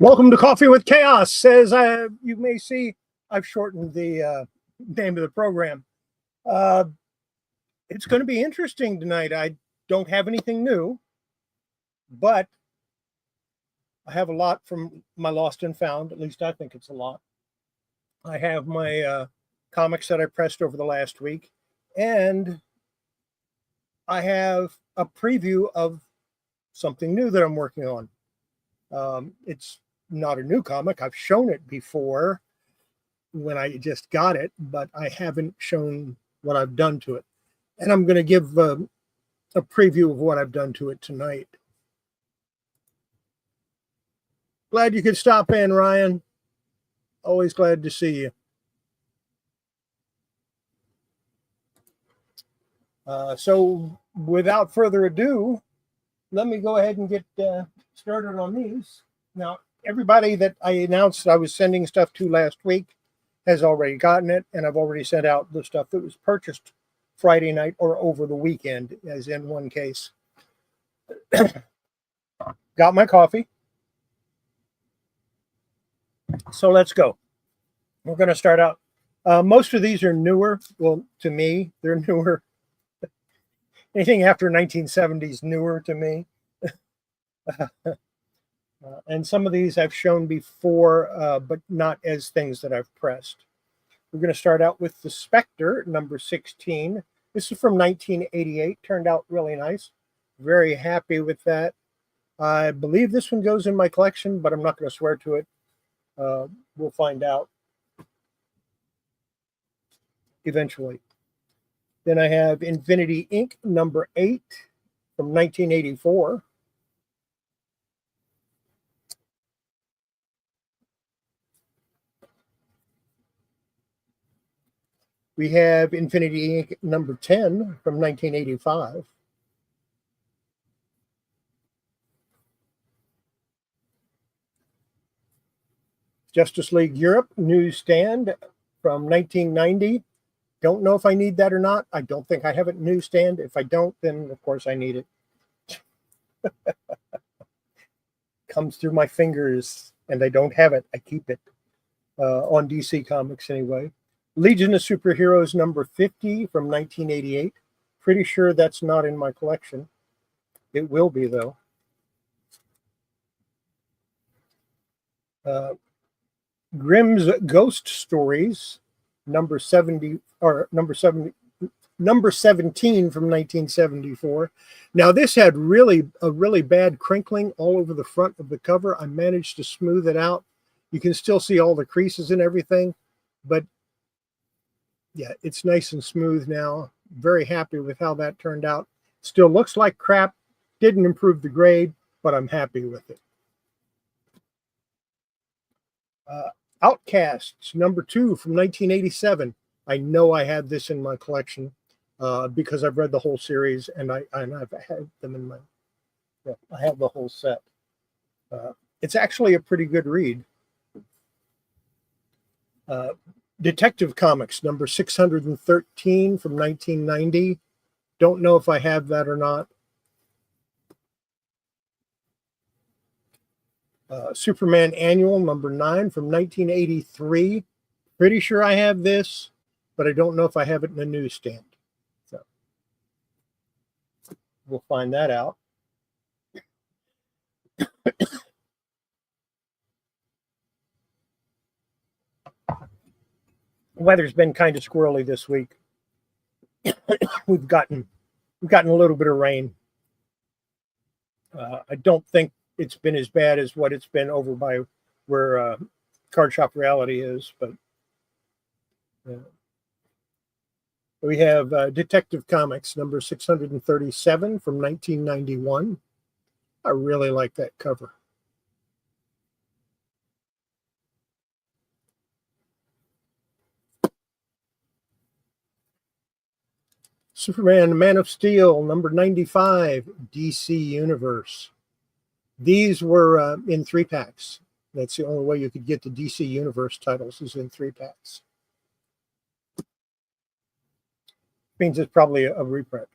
Welcome to Coffee with Chaos. As you may see, I've shortened the name of the program. It's going to be interesting tonight. I don't have anything new, but I have a lot from my Lost and Found. At least I think it's a lot. I have my comics that I pressed over the last week, and I have a preview of something new that I'm working on. It's not a new comic. I've shown it before when I just got it, but I haven't shown what I've done to it. And I'm going to give a preview of what I've done to it tonight. Glad you could stop in, Ryan. Always glad to see you. So without further ado, let me go ahead and get started on these. Now, everybody that I announced I was sending stuff to last week has already gotten it, and I've already sent out the stuff that was purchased Friday night or over the weekend, as in one case. Got my coffee. So let's go. We're going to start out. Most of these are newer. Well, to me, they're newer. Anything after 1970s newer to me. And some of these I've shown before, but not as things that I've pressed. We're going to start out with the Spectre, number 16. This is from 1988. Turned out really nice. Very happy with that. I believe this one goes in my collection, but I'm not going to swear to it. We'll find out eventually. Then I have Infinity Inc. number 8 from 1984. We have Infinity Inc. number 10 from 1985. Justice League Europe newsstand from 1990. Don't know if I need that or not. I don't think I have it newsstand. If I don't, then of course I need it. Comes through my fingers and I don't have it. I keep it on DC Comics anyway. Legion of Superheroes number 50 from 1988. Pretty sure that's not in my collection. It will be, though. Grimm's Ghost Stories number 17 from 1974. Now this had a really bad crinkling all over the front of the cover. I managed to smooth it out. You can still see all the creases and everything, but yeah, it's nice and smooth now. Very happy with how that turned out. Still looks like crap. Didn't improve the grade, but I'm happy with it. Outcasts number 2 from 1987. I know I had this in my collection because I've read the whole series and I've had them in my. Yeah, I have the whole set. It's actually a pretty good read. Detective Comics number 613 from 1990. Don't know if I have that or not. Superman Annual number 9 from 1983. Pretty sure I have this, but I don't know if I have it in a newsstand. So we'll find that out. Weather's been kind of squirrely this week. We've gotten a little bit of rain. I don't think it's been as bad as what it's been over by where Card Shop Reality is, but we have Detective Comics number 637 from 1991. I really like that cover. Superman, Man of Steel, number 95, DC Universe. These were in 3-packs. That's the only way you could get the DC Universe titles is in 3-packs. Means it's probably a reprint.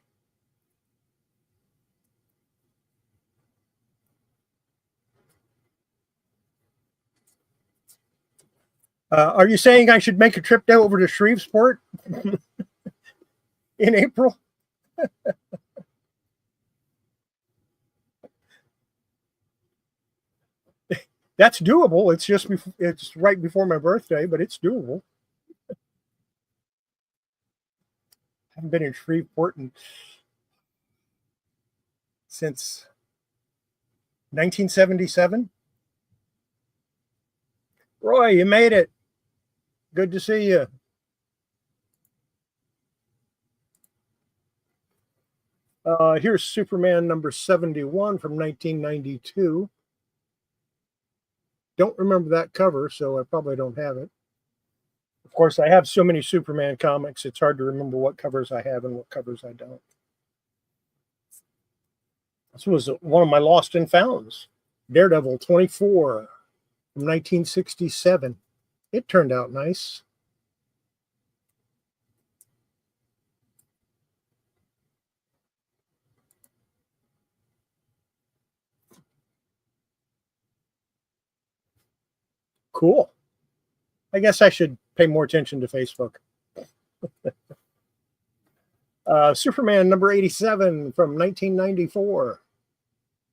Are you saying I should make a trip down over to Shreveport in April? That's doable. It's just it's right before my birthday, but it's doable. I haven't been in Shreveport since 1977. Roy, you made it. Good to see you. Here's Superman number 71 from 1992. Don't remember that cover, so I probably don't have it. Of course, I have so many Superman comics, it's hard to remember what covers I have and what covers I don't. This was one of my lost and founds. Daredevil 24 from 1967. It turned out nice. Cool. I guess I should pay more attention to Facebook. Superman number 87 from 1994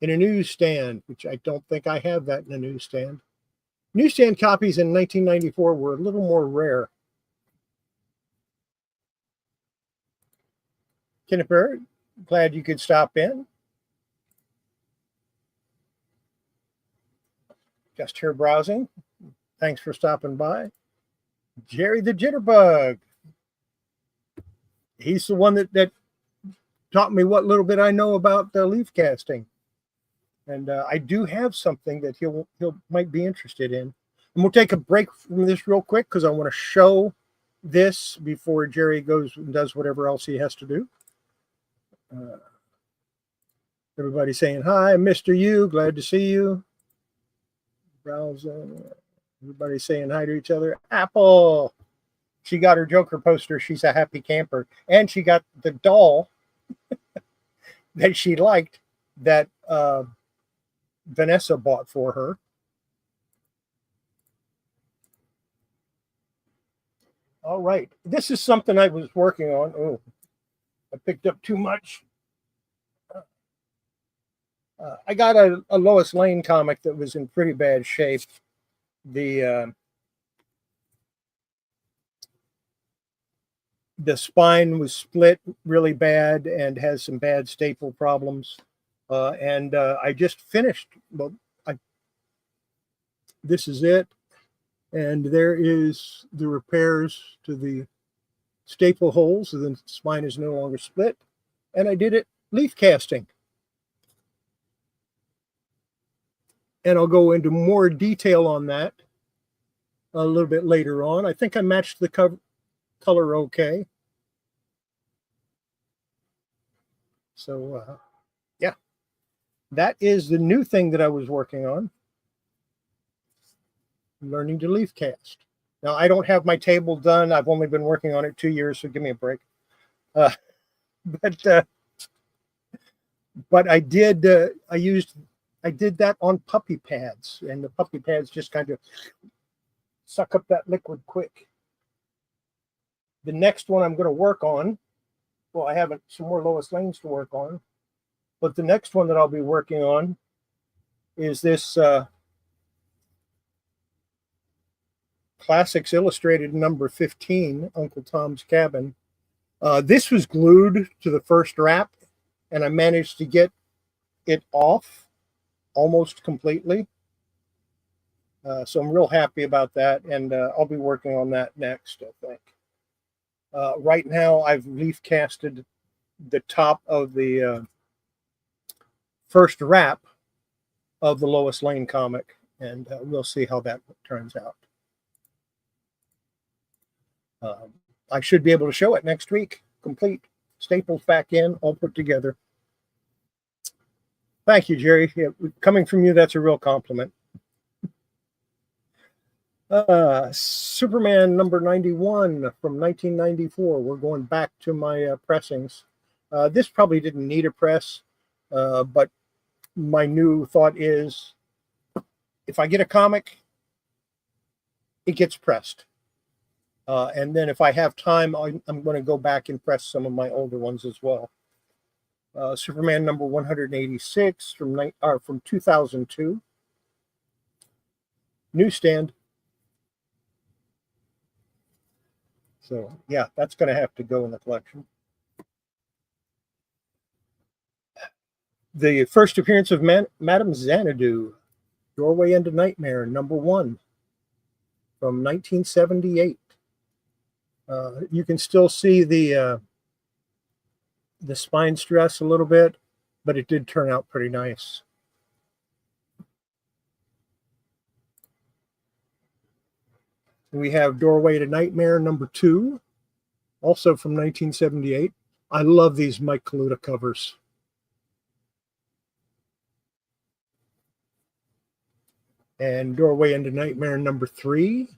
in a newsstand, which I don't think I have that in a newsstand. Newsstand copies in 1994 were a little more rare. Kenneth Barrett, glad you could stop in. Just here browsing. Thanks for stopping by. Jerry the Jitterbug. He's the one that taught me what little bit I know about leaf casting. And I do have something that he'll might be interested in. And we'll take a break from this real quick because I want to show this before Jerry goes and does whatever else he has to do. Everybody saying hi, Mr. U, glad to see you. Browsing. Everybody saying hi to each other. Apple. She got her Joker poster. She's a happy camper. And she got the doll that she liked that Vanessa bought for her. All right. This is something I was working on. Oh, I picked up too much. I got a Lois Lane comic that was in pretty bad shape. The spine was split really bad and has some bad staple problems. And I just finished. Well, this is it. And there is the repairs to the staple holes. So the spine is no longer split. And I did it leaf casting. And I'll go into more detail on that a little bit later on. I think I matched the color okay. So, yeah, that is the new thing that I was working on. Learning to leaf cast. Now, I don't have my table done. I've only been working on it 2 years, so give me a break. But I did, I did that on puppy pads, and the puppy pads just kind of suck up that liquid quick. The next one I'm going to work on, well, I have some more Lois Lanes to work on, but the next one that I'll be working on is this Classics Illustrated number 15, Uncle Tom's Cabin. This was glued to the first wrap, and I managed to get it off almost completely. So I'm real happy about that, and I'll be working on that next, I think. Right now, I've leaf casted the top of the first wrap of the Lois Lane comic, and we'll see how that turns out. I should be able to show it next week, complete, staples back in, all put together. Thank you, Jerry. Yeah, coming from you, that's a real compliment. Superman number 91 from 1994. We're going back to my pressings. This probably didn't need a press, but my new thought is if I get a comic, it gets pressed. And then if I have time, I'm going to go back and press some of my older ones as well. Superman number 186 from 2002. Newsstand. So yeah, that's going to have to go in the collection. The first appearance of Madame Xanadu, Doorway into Nightmare, number 1 from 1978. You can still see the spine stress a little bit, but it did turn out pretty nice. We have Doorway to Nightmare, number 2, also from 1978. I love these Mike Kaluta covers. And Doorway into Nightmare, number 3.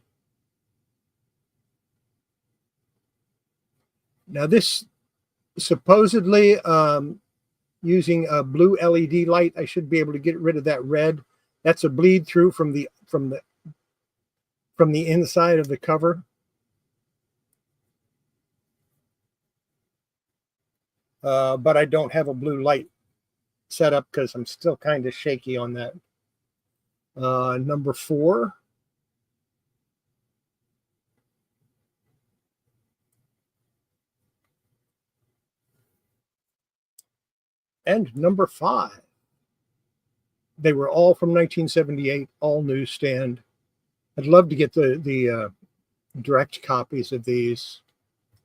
Now this supposedly using a blue LED light, I should be able to get rid of that red. That's a bleed through from the inside of the cover. But I don't have a blue light set up because I'm still kind of shaky on that. Number 4. And number 5. They were all from 1978, all newsstand. I'd love to get the direct copies of these.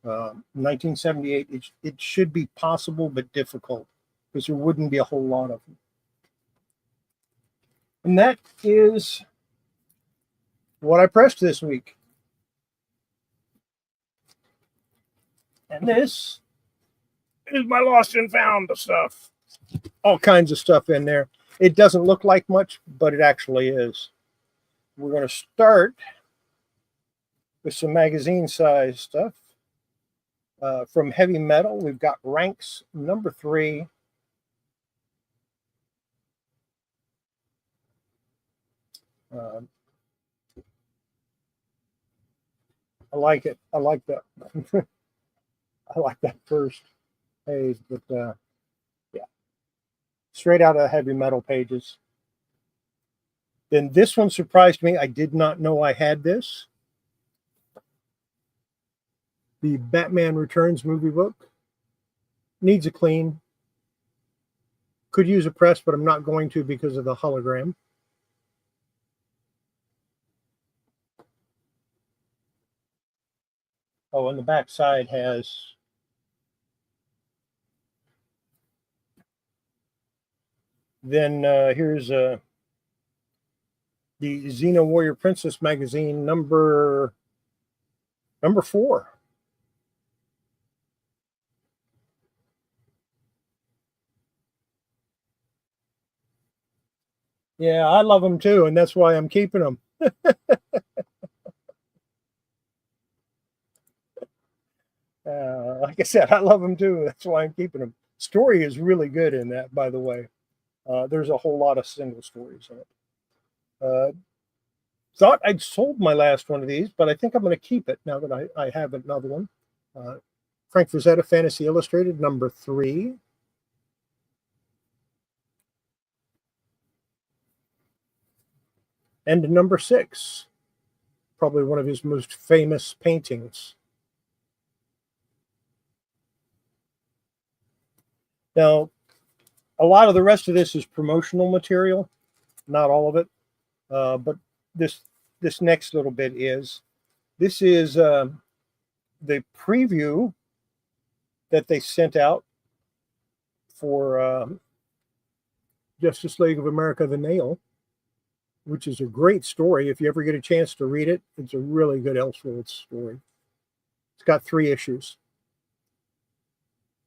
1978, it should be possible, but difficult because there wouldn't be a whole lot of them. And that is what I pressed this week. And this is my lost and found stuff. All kinds of stuff in there. It doesn't look like much, but it actually is. We're going to start with some magazine size stuff. From heavy metal, we've got Ranks number 3. I like it. I like that. I like that first page, but yeah, straight out of heavy metal pages. Then this one surprised me. I did not know I had this. The Batman Returns movie book. Needs a clean. Could use a press, but I'm not going to because of the hologram. Oh, and the back side has here's the Xena Warrior Princess magazine number 4. Yeah, I love them too, and that's why I'm keeping them. Like I said, I love them too. That's why I'm keeping them. Story is really good in that, by the way. There's a whole lot of single stories in it. Thought I'd sold my last one of these, but I think I'm going to keep it now that I have another one. Frank Frazetta Fantasy Illustrated number 3. And number 6. Probably one of his most famous paintings. Now, a lot of the rest of this is promotional material, not all of it, but this next little bit is. This is the preview that they sent out for Justice League of America: The Nail, which is a great story. If you ever get a chance to read it, it's a really good Elseworlds story. It's got 3 issues.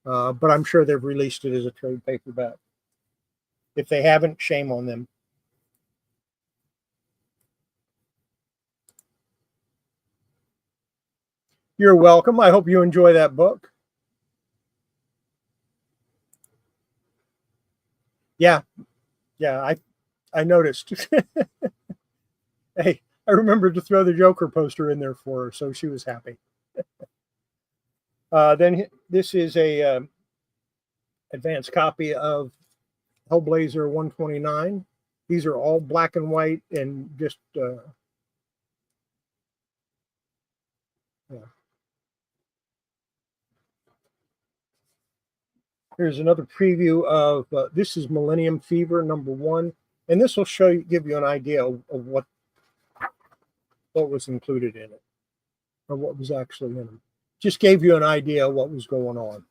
But I'm sure they've released it as a trade paperback. If they haven't, shame on them. You're welcome. I hope you enjoy that book. Yeah, yeah, I noticed. Hey, I remembered to throw the Joker poster in there for her, so she was happy. Then this is a advanced copy of Hellblazer 129. These are all black and white and just yeah. Here's another preview of this is Millennium Fever #1, and this will give you an idea of what was included in it or what was actually in them. Just gave you an idea of what was going on.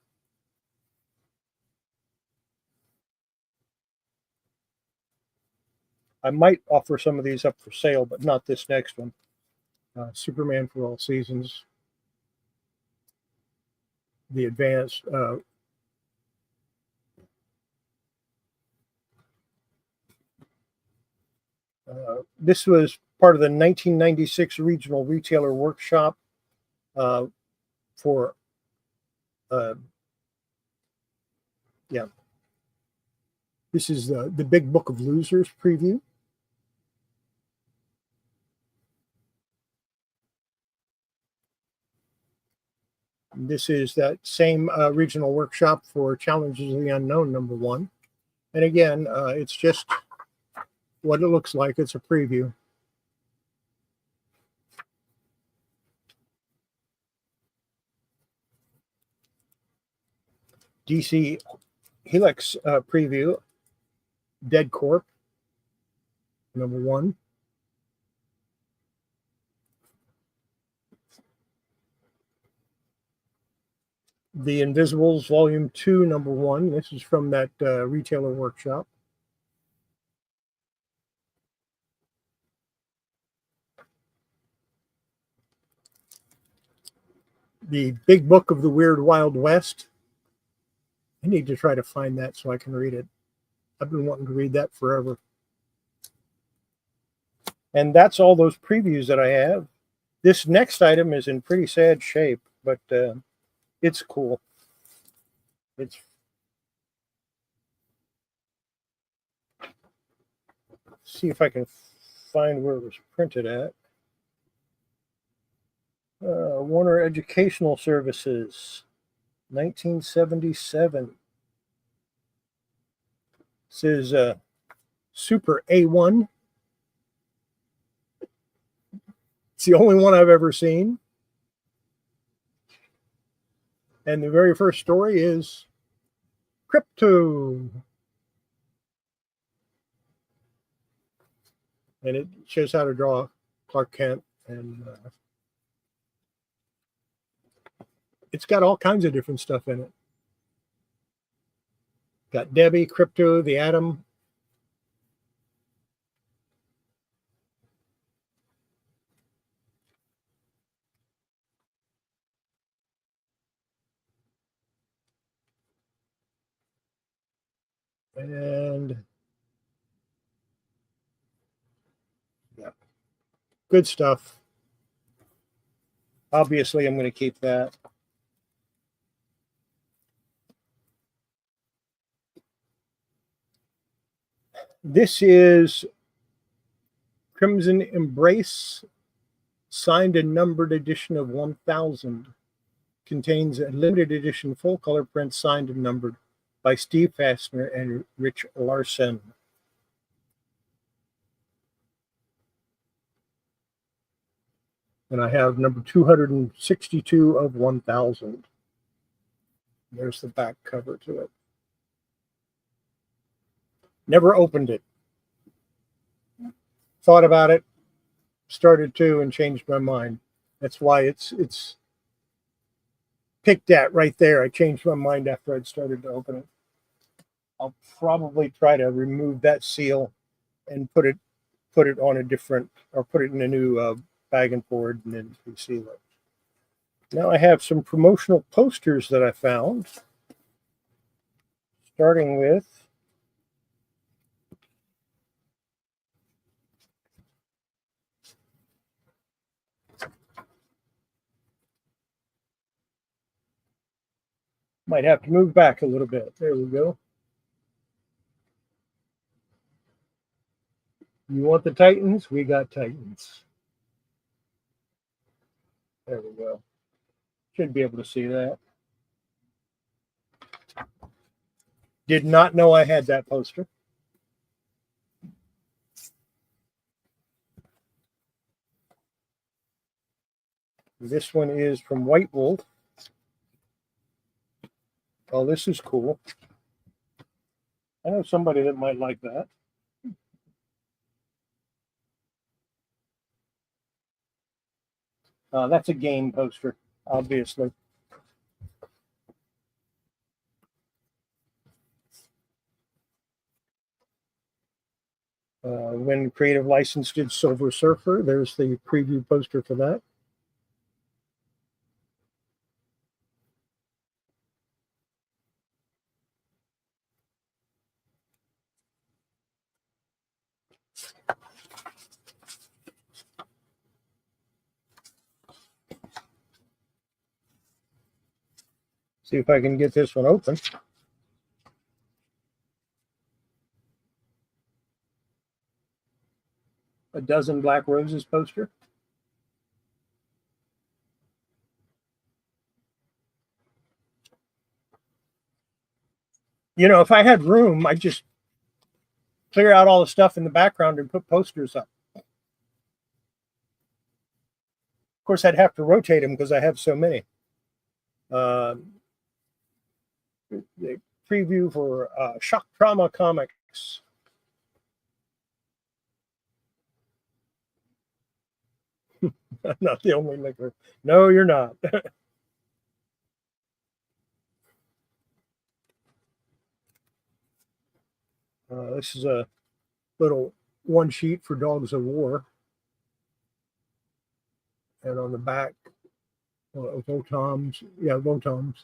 I might offer some of these up for sale, but not this next one. Superman for All Seasons, the advanced. This was part of the 1996 Regional Retailer Workshop for, yeah. This is the Big Book of Losers preview. This is that same regional workshop for Challenges of the Unknown #1. And again, it's just what it looks like. It's a preview. DC Helix preview, Dead Corp #1. The Invisibles Volume 2 #1. This is from that retailer workshop. The Big Book of the Weird Wild West. I need to try to find that so I can read it. I've been wanting to read that forever. And that's all those previews that I have. This next item is in pretty sad shape, but it's cool. It's see if I can find where it was printed at. Warner Educational Services, 1977. This is Super A1. It's the only one I've ever seen. And the very first story is Crypto. And it shows how to draw Clark Kent. And it's got all kinds of different stuff in it. Got Debbie, Crypto, the Atom. And yeah, good stuff. Obviously, I'm going to keep that. This is Crimson Embrace, signed and numbered edition of 1000. Contains a limited edition full color print signed and numbered by Steve Fassner and Rich Larson. And I have number 262 of 1000. There's the back cover to it. Never opened it. Thought about it, started to, and changed my mind. That's why it's picked at right there. I changed my mind after I'd started to open it. I'll probably try to remove that seal and put it on a different, or put it in a new bag and board, and then reseal it. Now I have some promotional posters that I found, starting with Might have to move back a little bit. There we go. You want the Titans? We got Titans. There we go. Should be able to see that. Did not know I had that poster. This one is from White Wolf. Oh, this is cool. I know somebody that might like that. That's a game poster, obviously. When Creative License did Silver Surfer, there's the preview poster for that. See if I can get this one open. A Dozen Black Roses poster. You know, if I had room, I'd just clear out all the stuff in the background and put posters up. Of course, I'd have to rotate them because I have so many. The preview for Shock Trauma Comics. I'm not the only liquor. No, you're not. This is a little one sheet for Dogs of War. And on the back, Votoms. Yeah, Votoms.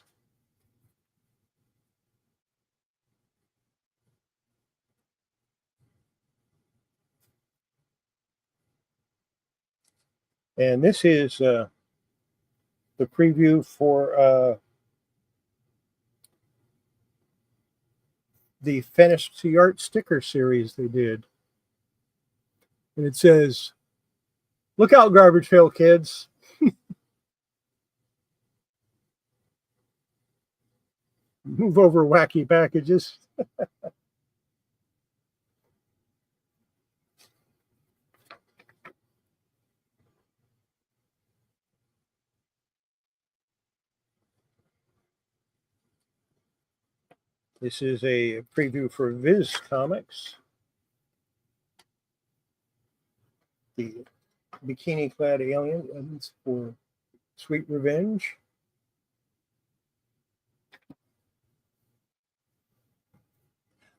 And this is the preview for the Fantasy Art sticker series they did. And it says, "Look out, Garbage Pail Kids." Move over, wacky packages. This is a preview for Viz Comics. The bikini-clad aliens for Sweet Revenge.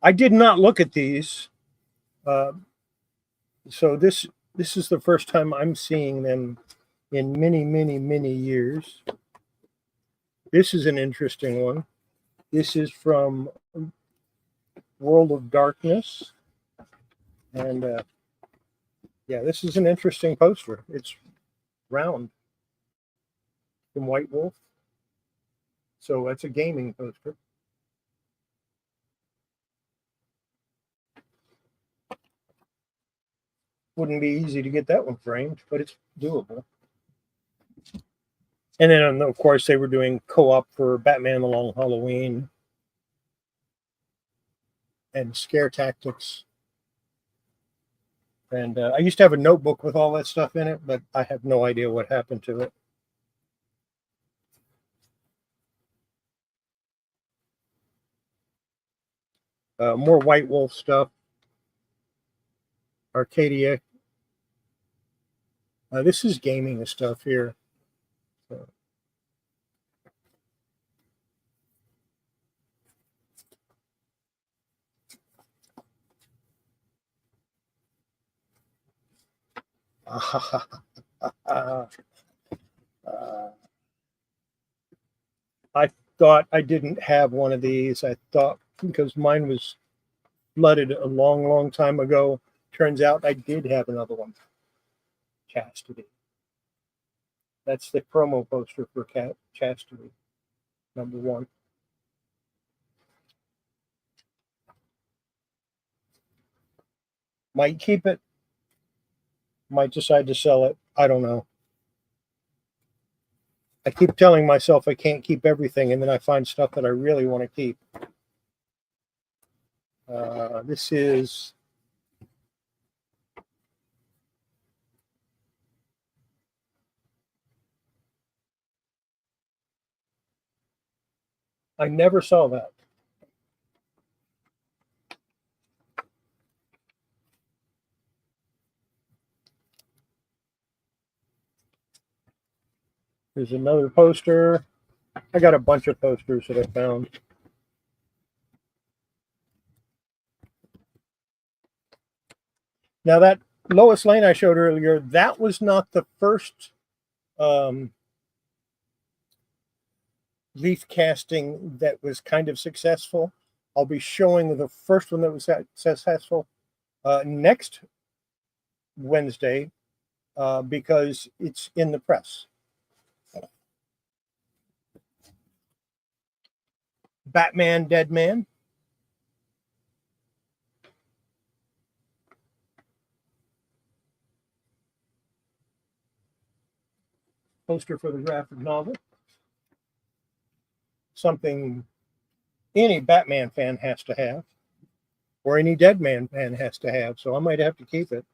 I did not look at these. So this is the first time I'm seeing them in many, many, many years. This is an interesting one. This is from World of Darkness. And yeah, this is an interesting poster. It's round from White Wolf. So that's a gaming poster. Wouldn't be easy to get that one framed, but it's doable. And then, of course, they were doing co-op for Batman The Long Halloween and Scare Tactics. And I used to have a notebook with all that stuff in it, but I have no idea what happened to it. More White Wolf stuff. Arcadia. This is gaming stuff here. So. I thought I didn't have one of these. I thought because mine was flooded a long, long time ago. Turns out I did have another one. Chastity. That's the promo poster for Chastity, #1. Might keep it, might decide to sell it. I don't know. I keep telling myself I can't keep everything, and then I find stuff that I really want to keep. This is I never saw that. There's another poster. I got a bunch of posters that I found. Now that Lois Lane I showed earlier, that was not the first leaf casting that was kind of successful. I'll be showing the first one that was successful next Wednesday because it's in the press. Batman, Dead Man. Poster for the graphic novel. Something any Batman fan has to have, or any Dead Man fan has to have, so I might have to keep it.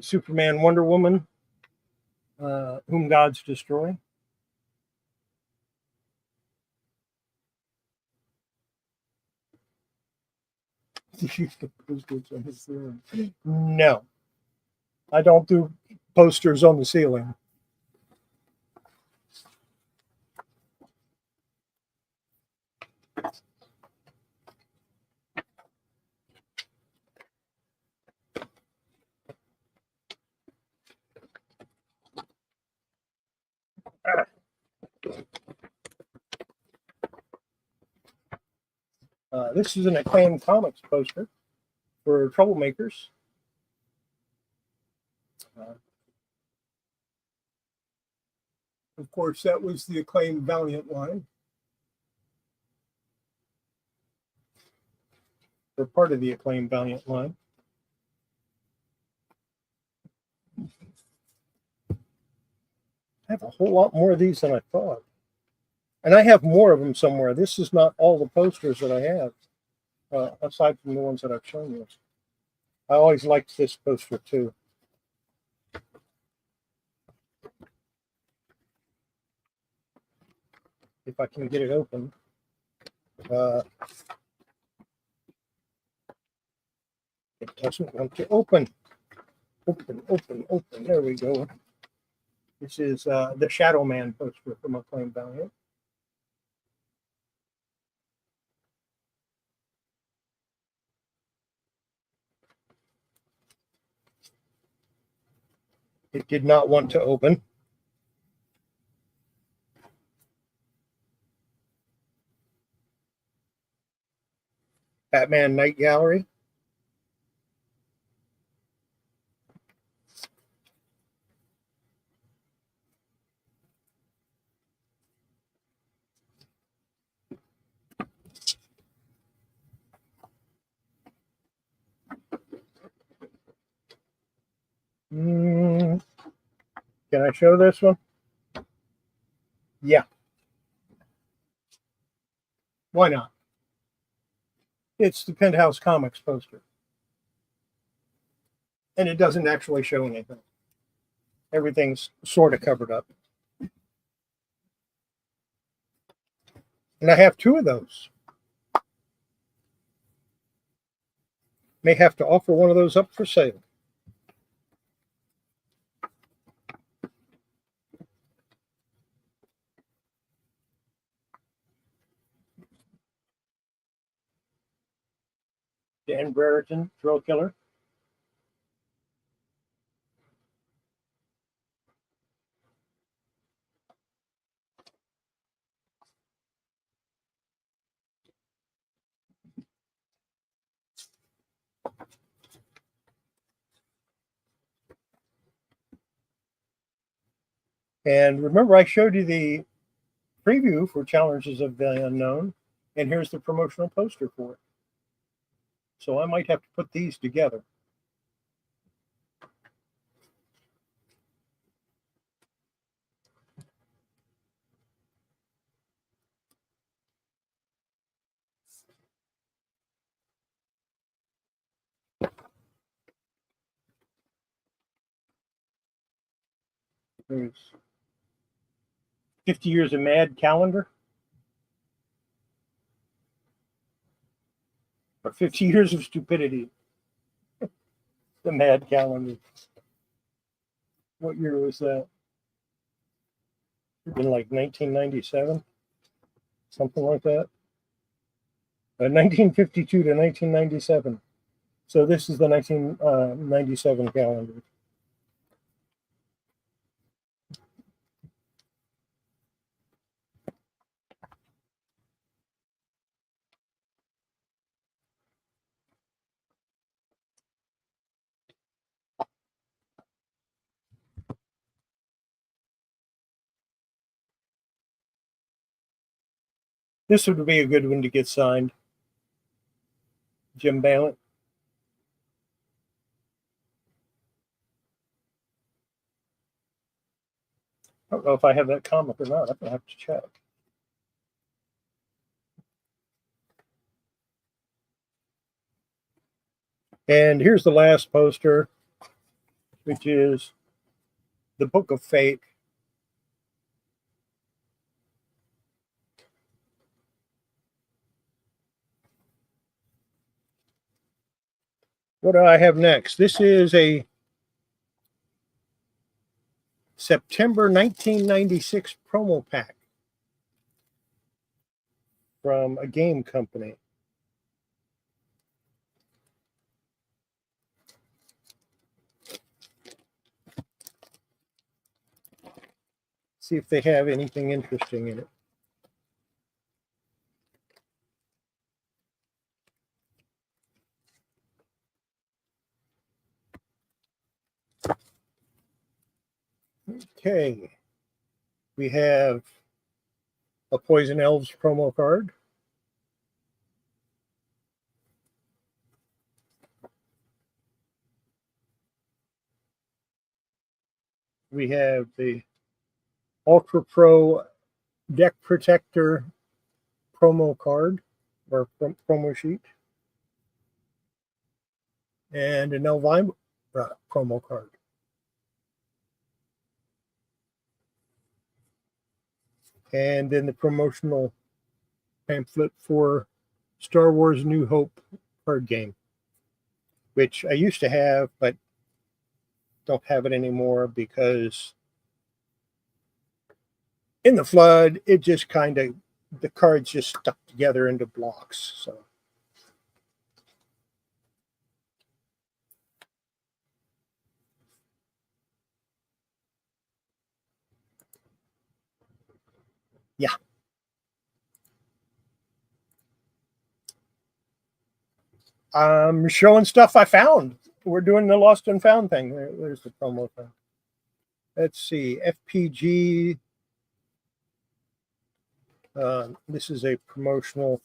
Superman, Wonder Woman, Whom Gods Destroy. No, I don't do posters on the ceiling. This is an Acclaimed Comics poster for Troublemakers. Of course, that was the Acclaimed Valiant line. Or part of the Acclaimed Valiant line. I have a whole lot more of these than I thought. And I have more of them somewhere. This is not all the posters that I have, aside from the ones that I've shown you. I always liked this poster too. If I can get it open. It doesn't want to open. Open, open, open. There we go. This is the Shadow Man poster from Acclaimed Valiant. It did not want to open. Batman Night Gallery. Can I show this one? Yeah. Why not? It's the Penthouse Comics poster. And it doesn't actually show anything. Everything's sort of covered up. And I have two of those. May have to offer one of those up for sale. Dan Brereton, Thrill Killer. And remember, I showed you the preview for Challenges of the Unknown, and here's the promotional poster for it. So I might have to put these together. There's 50 Years of Mad calendar. Or 50 Years of Stupidity. The Mad calendar. What year was that? In like 1997? Something like that. 1952 to 1997. So this is the 1997 calendar. This would be a good one to get signed. Jim Ballant. I don't know if I have that comic or not. I'm going to have to check. And here's the last poster, which is the Book of Fate. What do I have next? This is a September 1996 promo pack from a game company. See if they have anything interesting in it. Okay. We have a Poison Elves promo card. We have the Ultra Pro Deck Protector promo card or promo sheet. And an Elvira promo card. And then the promotional pamphlet for Star Wars New Hope card game, which I used to have, but don't have it anymore because in the flood, it just kind of, the cards just stuck together into blocks. So yeah. I'm showing stuff I found. We're doing the lost and found thing. There's the promo thing. Let's see, FPG. This is a promotional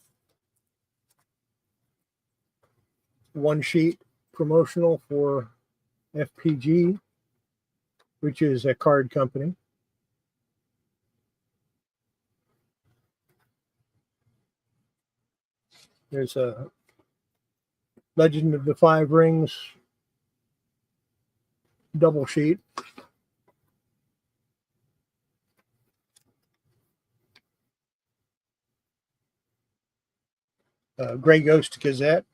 one sheet promotional for FPG, which is a card company. There's a Legend of the Five Rings double sheet. Grey Ghost Gazette.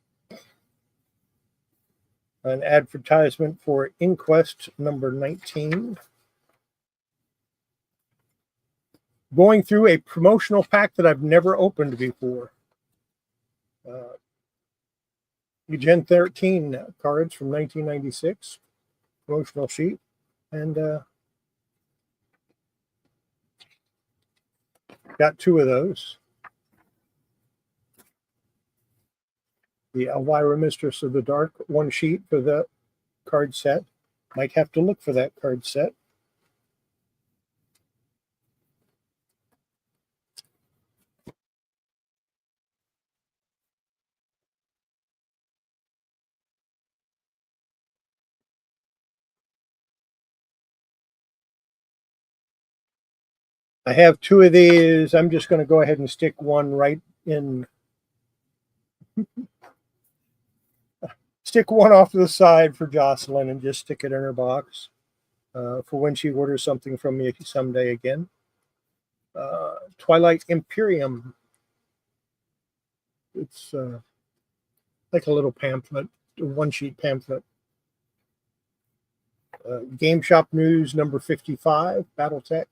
An advertisement for Inquest number 19. Going through a promotional pack that I've never opened before. Gen 13 cards from 1996. Promotional sheet. And got two of those. The Elvira Mistress of the Dark, one sheet for the card set. Might have to look for that card set. I have two of these. I'm just going to go ahead and stick one right in. Stick one off to the side for Jocelyn and just stick it in her box for when she orders something from me someday again. Twilight Imperium. It's like a little pamphlet, a one-sheet pamphlet. Game Shop News number 55, Battletech.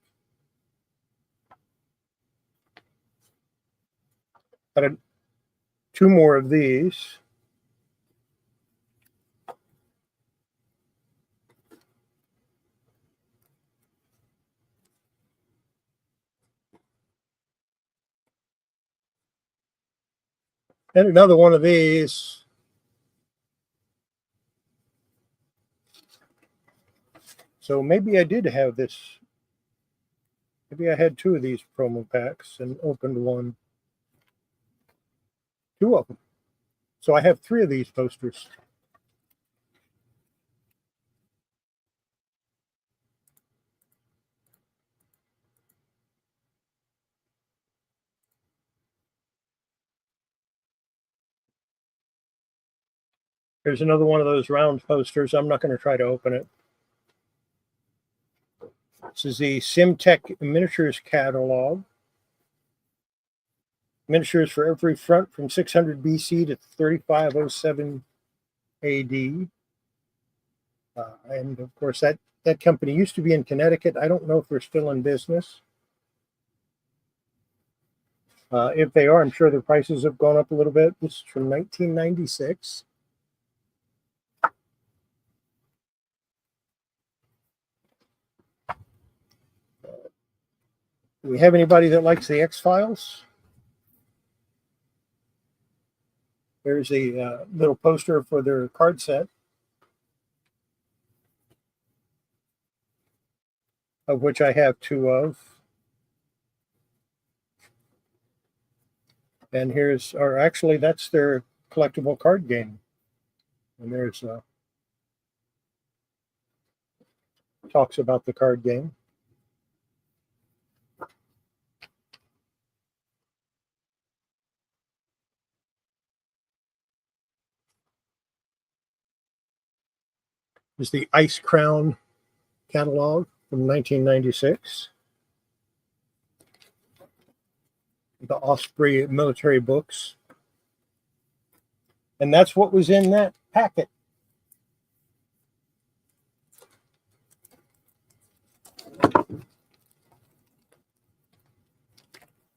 Got two more of these. And another one of these. So maybe I did have this. Maybe I had two of these promo packs and opened one. Two of them. So I have three of these posters. Here's another one of those round posters. I'm not going to try to open it. This is the SimTech Miniatures Catalog. Miniatures for every front from 600 BC to 3507 AD. And of course, that company used to be in Connecticut. I don't know if they're still in business. If they are, I'm sure their prices have gone up a little bit. This is from 1996. Do we have anybody that likes the X-Files? There's a little poster for their card set, of which I have two of. And here's, or actually, that's their collectible card game. And there's talks about the card game. Is the Ice Crown catalog from 1996. The Osprey military books. And that's what was in that packet.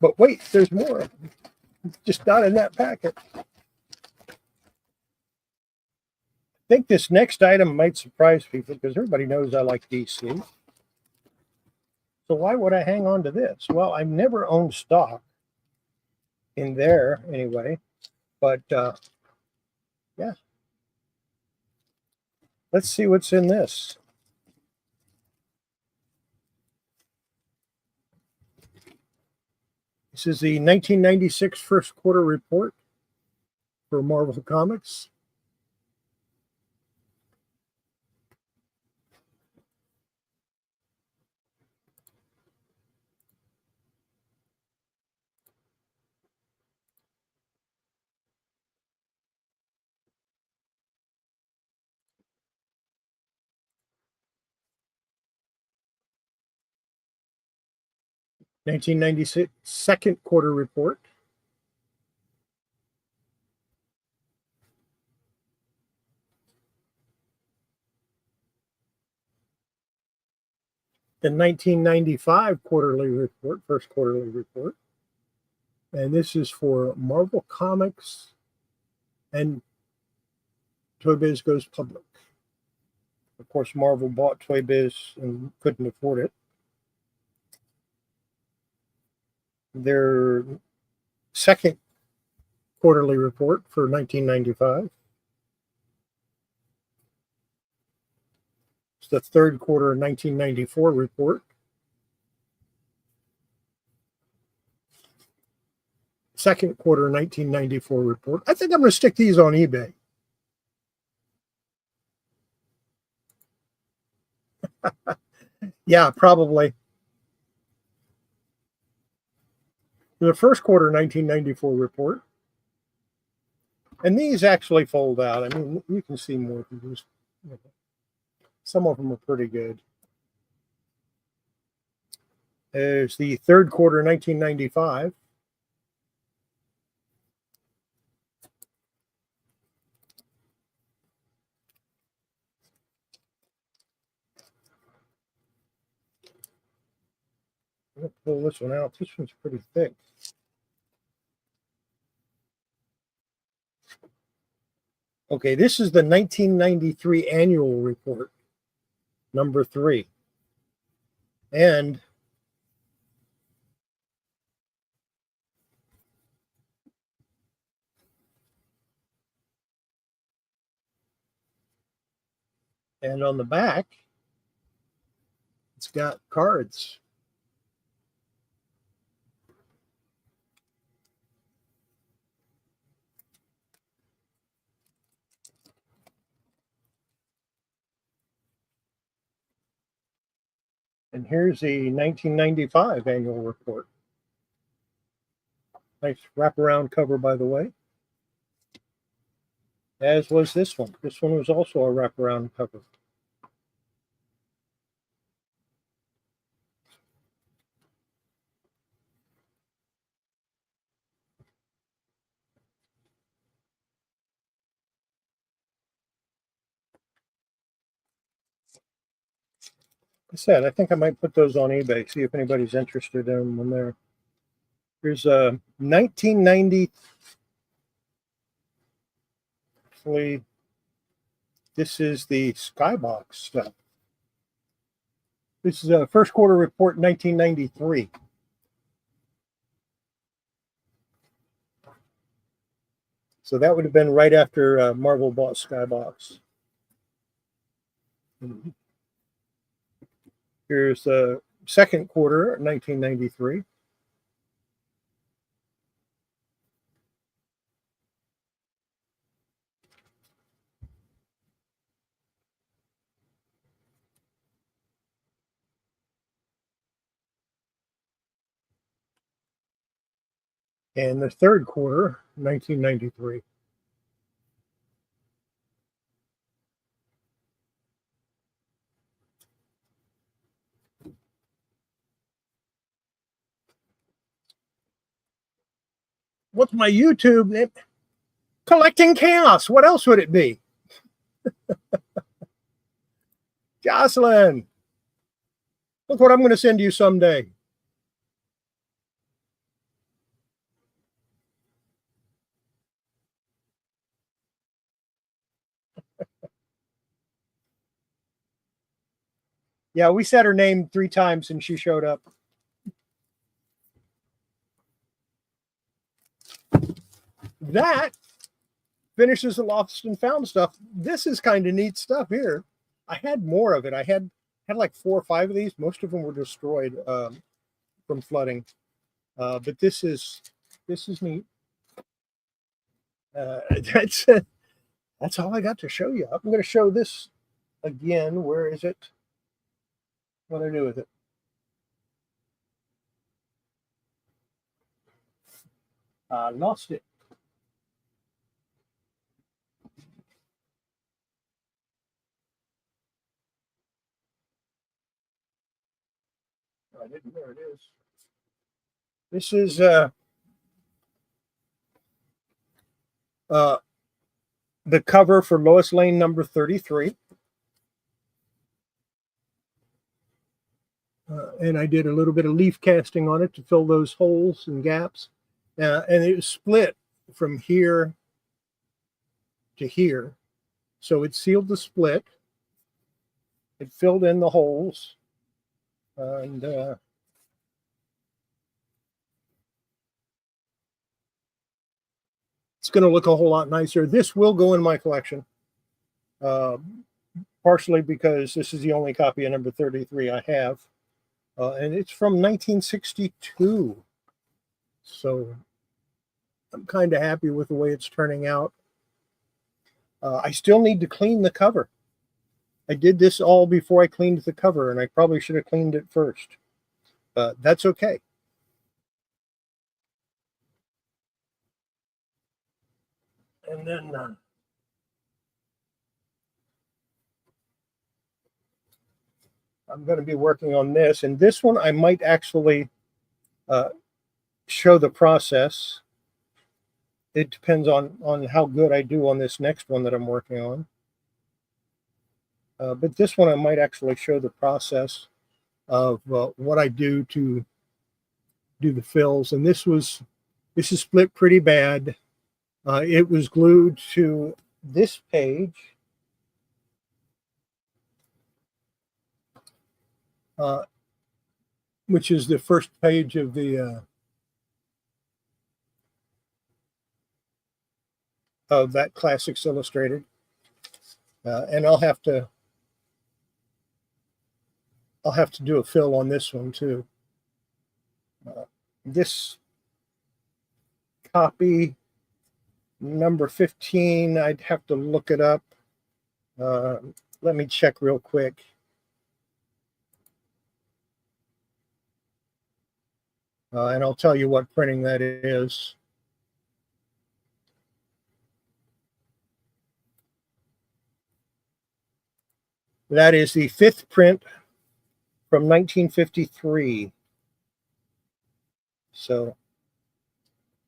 But wait, there's more. Just not in that packet. I think this next item might surprise people because everybody knows I like DC. So why would I hang on to this? Well, I've never owned stock in there anyway. But yeah. Let's see what's in this. This is the 1996 first quarter report for Marvel Comics. (1996) second quarter report. The 1995 quarterly report, first quarterly report. And this is for Marvel Comics and Toy Biz Goes Public. Of course, Marvel bought Toy Biz and couldn't afford it. Their second quarterly report for 1995. It's the third quarter 1994 report. Second quarter 1994 report. I think I'm going to stick these on eBay. Yeah, probably. the first quarter 1994 report. And these actually fold out. I mean, you can see more of these. Some of them are pretty good. There's the third quarter 1995. I'm going to pull this one out. This one's pretty thick. Okay, this is the 1993 annual report, number 3. And on the back, it's got cards. And here's the 1995 annual report. Nice wraparound cover, by the way. As was this one. This one was also a wraparound cover. Like I said, I think I might put those on eBay, see if anybody's interested in them when they're. Here's a 1990. Actually, this is the Skybox stuff. This is a first quarter report 1993. So that would have been right after Marvel bought Skybox. Here's the second quarter 1993. And the third quarter 1993. What's my YouTube name? Kollecting Kaos. What else would it be? Jocelyn, look what I'm going to send you someday. Yeah, we said her name 3 times and she showed up. That finishes the lost and found stuff. This is kind of neat stuff here. I had more of it. I had like 4 or 5 of these. Most of them were destroyed from flooding. But this is neat. That's all I got to show you. I'm going to show this again. Where is it? What do I do with it? I lost it. I didn't. There it is. This is the cover for Lois Lane number 33. And I did a little bit of leaf casting on it to fill those holes and gaps. And it was split from here to here. So it sealed the split. It filled in the holes. And it's going to look a whole lot nicer. This will go in my collection. Partially because this is the only copy of number 33 I have. And it's from 1962. So I'm kind of happy with the way it's turning out. I still need to clean the cover. I did this all before I cleaned the cover, and I probably should have cleaned it first. That's okay. And then I'm going to be working on this. And this one I might actually show the process. It depends on how good I do on this next one that I'm working on. But this one I might actually show the process of what I do to do the fills. And this is split pretty bad. It was glued to this page. Which is the first page of the of that Classics Illustrated, and I'll have to do a fill on this one too. This copy number 15, I'd have to look it up. Let me check real quick. And I'll tell you what printing that is. That is the 5th print from 1953. So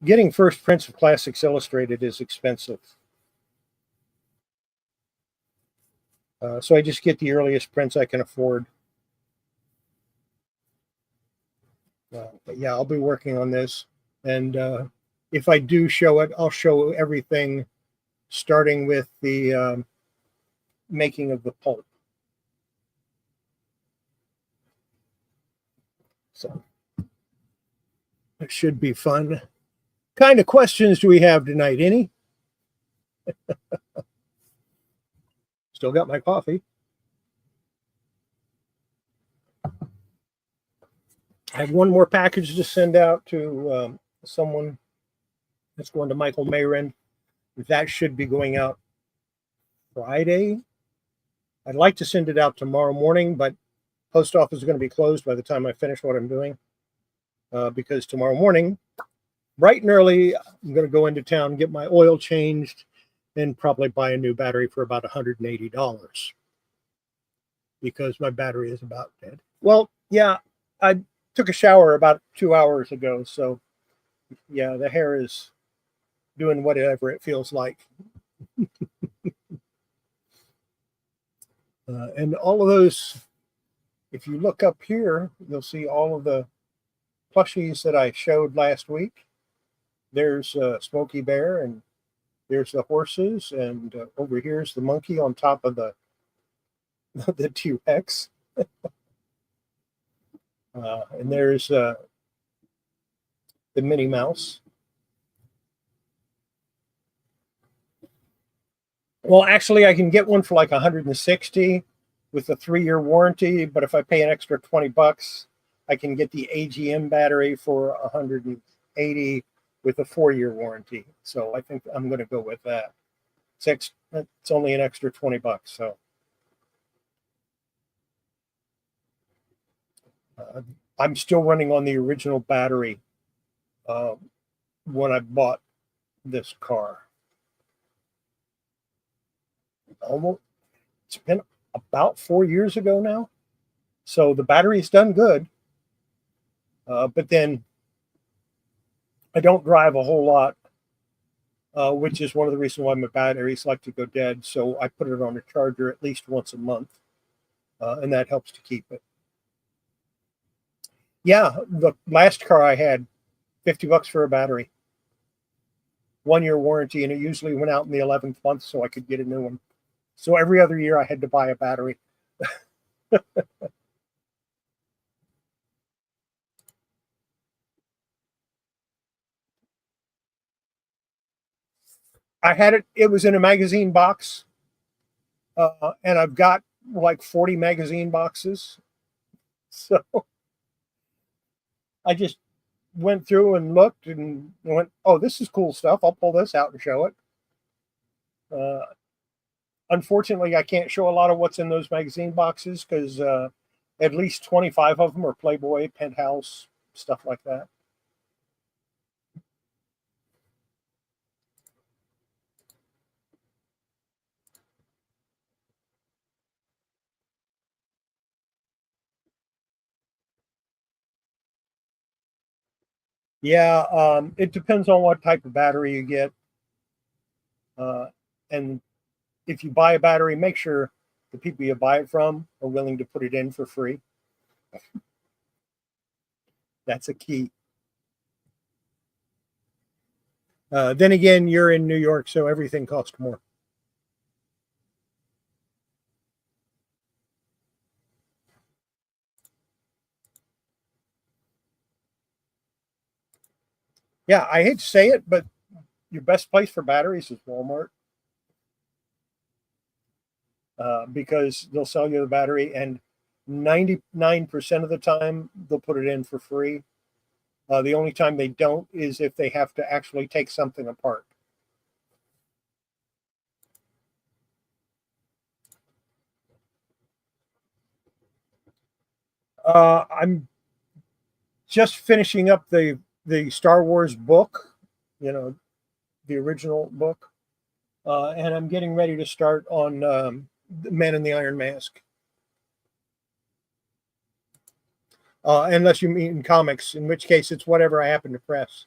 getting first prints of Classics Illustrated is expensive. So I just get the earliest prints I can afford. But yeah, I'll be working on this. And if I do show it, I'll show everything starting with the making of the pulp. So it should be fun. What kind of questions do we have tonight? Any? Still got my coffee. I have one more package to send out to someone. That's going to Michael Mayren. That should be going out Friday. I'd like to send it out tomorrow morning, but post office is going to be closed by the time I finish what I'm doing. Because tomorrow morning, bright and early, I'm going to go into town, get my oil changed, and probably buy a new battery for about $180 because my battery is about dead. Well, yeah, I took a shower about 2 hours ago, so yeah, the hair is doing whatever it feels like. And all of those, if you look up here, you'll see all of the plushies that I showed last week. There's Smokey Bear, and there's the horses, and over here's the monkey on top of the T-Rex. And there's the Minnie Mouse. Well, actually, I can get one for like $160 with a 3-year warranty, but if I pay an extra $20, I can get the AGM battery for $180 with a 4-year warranty. So I think I'm going to go with that. It's only an extra $20, so. I'm still running on the original battery when I bought this car. It's been about 4 years ago now. So the battery's done good. But then I don't drive a whole lot, which is one of the reasons why my batteries like to go dead. So I put it on a charger at least once a month, and that helps to keep it. Yeah, the last car I had, $50 for a battery. 1-year warranty, and it usually went out in the 11th month so I could get a new one. So every other year I had to buy a battery. I had it, it was in a magazine box, and I've got like 40 magazine boxes. So I just went through and looked and went, oh, this is cool stuff. I'll pull this out and show it. Unfortunately, I can't show a lot of what's in those magazine boxes because at least 25 of them are Playboy, Penthouse, stuff like that. Yeah, it depends on what type of battery you get. And if you buy a battery, make sure the people you buy it from are willing to put it in for free. That's a key. Then again, you're in New York, so everything costs more. Yeah, I hate to say it, but your best place for batteries is Walmart, because they'll sell you the battery, and 99% of the time they'll put it in for free. The only time they don't is if they have to actually take something apart. I'm just finishing up the Star Wars book, you know, the original book, and I'm getting ready to start on Man in the Iron Mask. Unless you mean comics, in which case it's whatever I happen to press.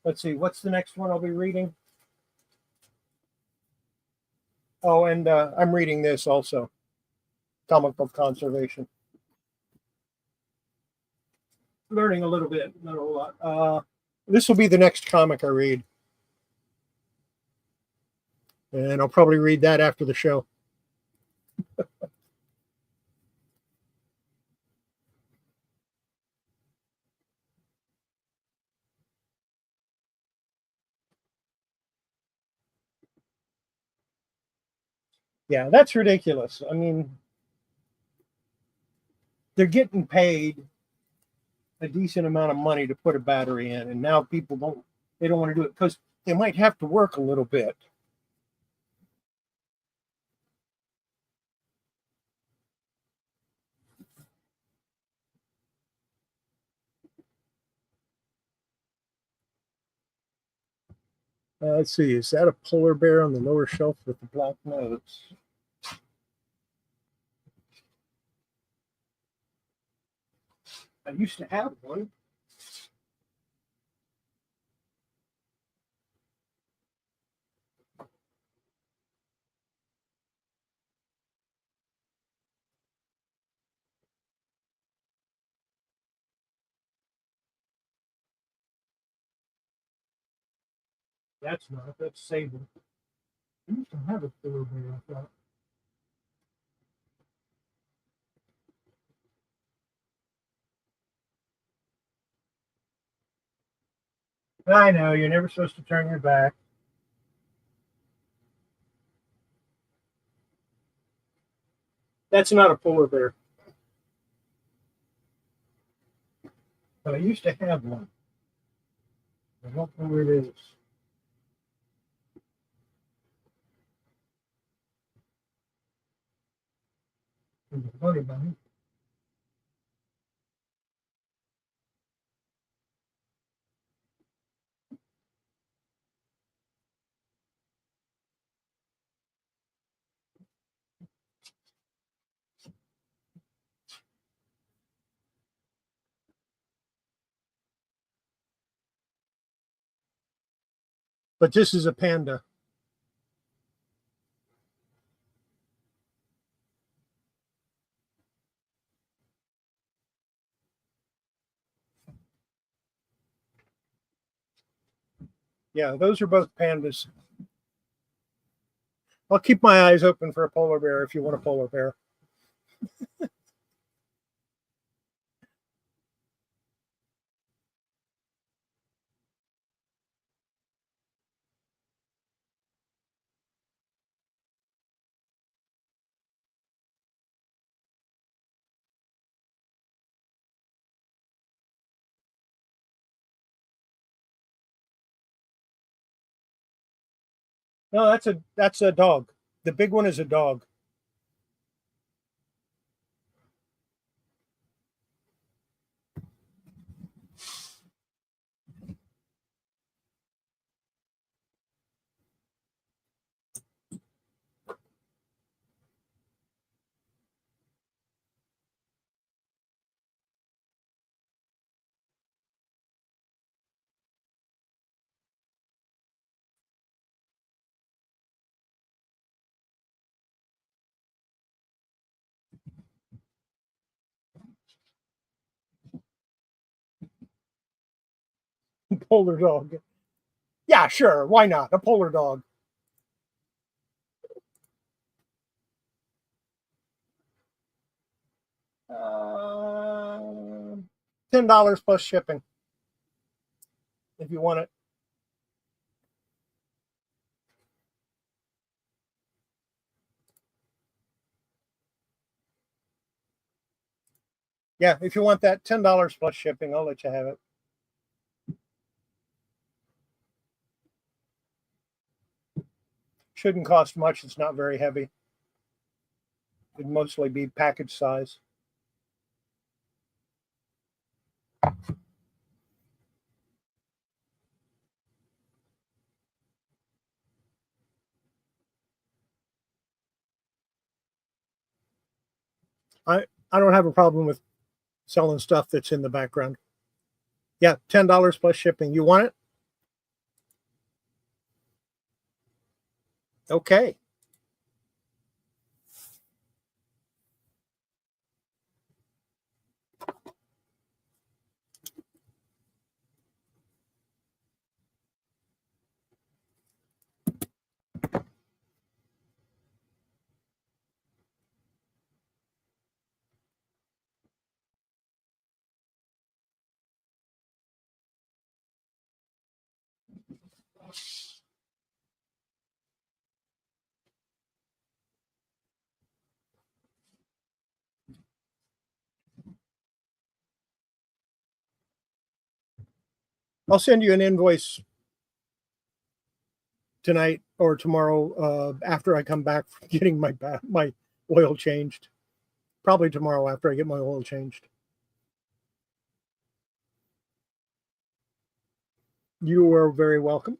Let's see, what's the next one I'll be reading? Oh, and I'm reading this also, Comic Book Conservation. Learning a little bit, not a whole lot. This will be the next comic I read, and I'll probably read that after the show. Yeah, that's ridiculous. I mean, they're getting paid a decent amount of money to put a battery in, and now people don't want to do it because they might have to work a little bit. Let's see, is that a polar bear on the lower shelf with the black nose? I used to have one. That's not. That's Sable. I used to have a polar bear. I thought. I know you're never supposed to turn your back. That's not a polar bear, but I used to have one. I don't know where it is. It's a funny bunny. But this is a panda. Yeah, those are both pandas. I'll keep my eyes open for a polar bear if you want a polar bear. No, that's a dog. The big one is a dog. Polar dog. Yeah, sure. Why not? A polar dog. $10 plus shipping if you want it. Yeah, if you want that, $10 plus shipping, I'll let you have it. Shouldn't cost much. It's not very heavy. It'd mostly be package size. I don't have a problem with selling stuff that's in the background. Yeah, $10 plus shipping. You want it? Okay. I'll send you an invoice tonight or tomorrow after I come back from getting my oil changed. Probably tomorrow after I get my oil changed. You are very welcome.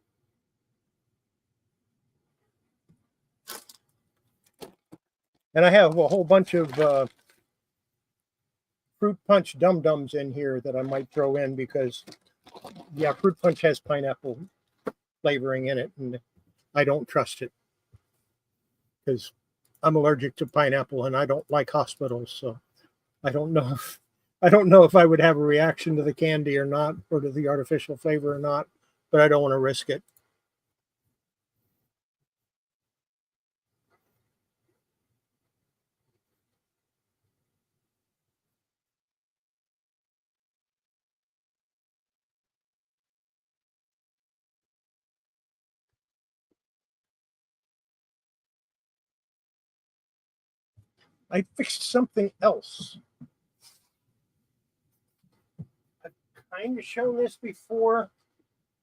And I have a whole bunch of fruit punch dum-dums in here that I might throw in because, yeah, fruit punch has pineapple flavoring in it, and I don't trust it because I'm allergic to pineapple and I don't like hospitals. So I don't know if I would have a reaction to the candy or not, or to the artificial flavor or not, but I don't want to risk it. I fixed something else. I've kind of shown this before,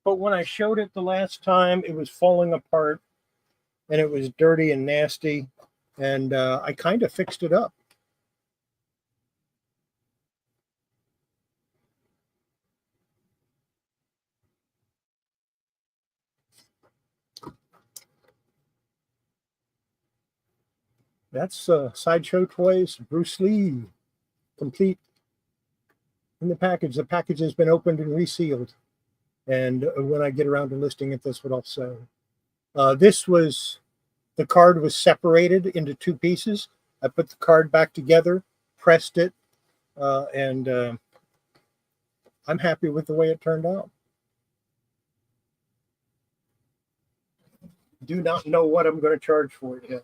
but when I showed it the last time, it was falling apart and it was dirty and nasty, and I kind of fixed it up. That's Sideshow Toys Bruce Lee, complete in the package. The package has been opened and resealed, and when I get around to listing it, that's what I'll say. This was, the card was separated into two pieces. I put the card back together, pressed it, and I'm happy with the way it turned out. Do not know what I'm going to charge for it yet.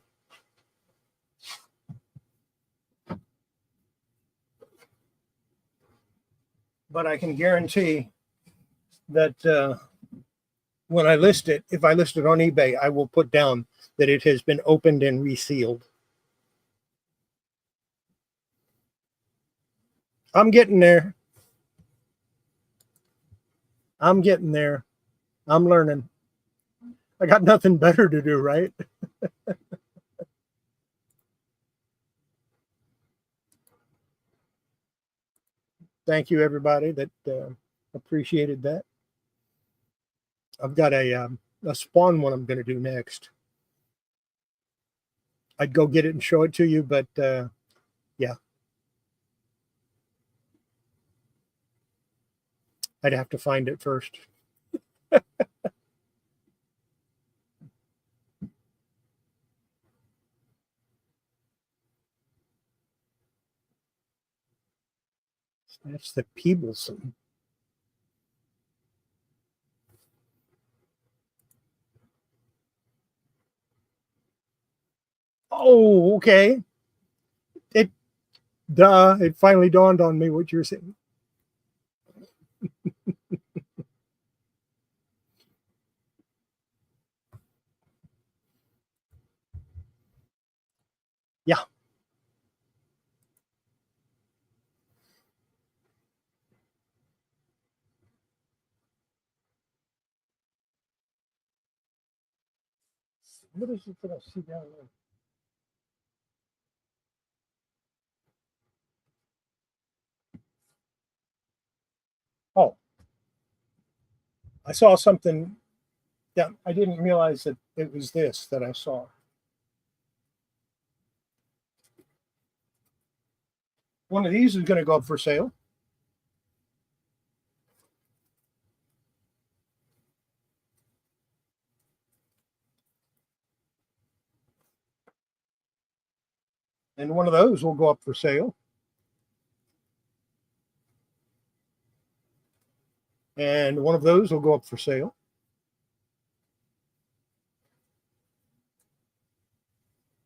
But I can guarantee that when I list it, if I list it on eBay, I will put down that it has been opened and resealed. I'm getting there. I'm getting there. I'm learning. I got nothing better to do, right? Thank you, everybody that appreciated that. I've got a spawn one I'm going to do next. I'd go get it and show it to you, but yeah. I'd have to find it first. That's the Peebleson. Oh, okay. It Duh, it finally dawned on me what you're saying. Yeah. What is it that I see down there? Oh, I saw something. Yeah, I didn't realize that it was this that I saw. One of these is going to go up for sale. And one of those will go up for sale. And one of those will go up for sale.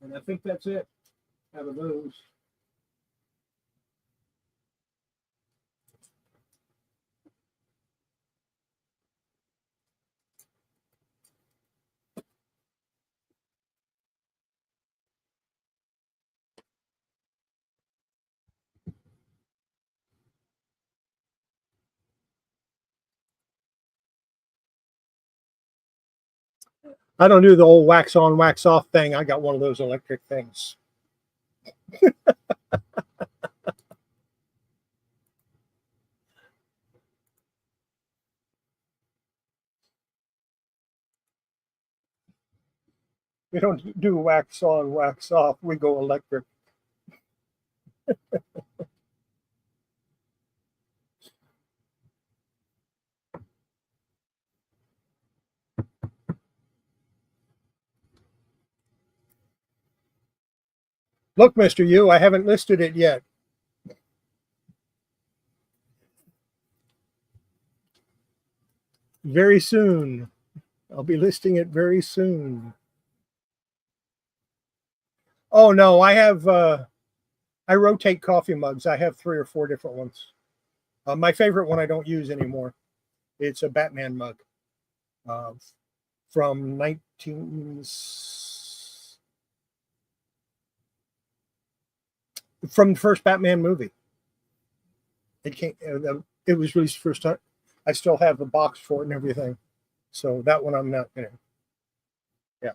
And I think that's it out of those. I don't do the old wax on, wax off thing. I got one of those electric things. We don't do wax on, wax off. We go electric. Look, Mr. U, I haven't listed it yet. Very soon. I'll be listing it very soon. Oh no, I rotate coffee mugs. I have 3 or 4 different ones. My favorite one I don't use anymore. It's a Batman mug uh, from 19 from the first Batman movie. It came. It was released first time. I still have the box for it and everything. So that one I'm not gonna. Yeah.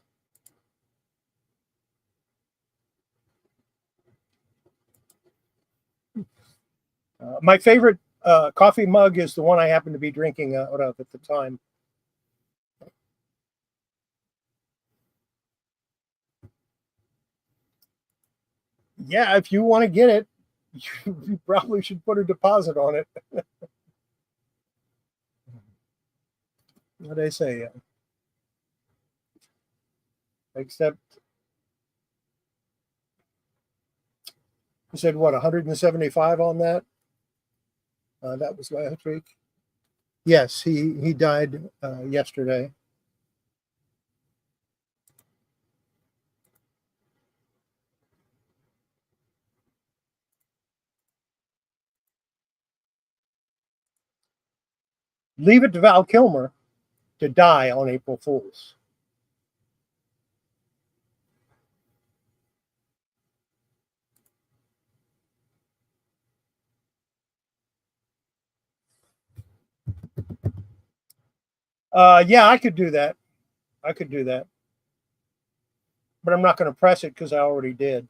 My favorite coffee mug is the one I happen to be drinking out of at the time. Yeah, if you want to get it, you probably should put a deposit on it. What I say, except you said what 175 on that. That was last week. Yes, he died yesterday. Leave it to Val Kilmer to die on April Fools. Yeah, I could do that. I could do that, but I'm not going to press it because I already did.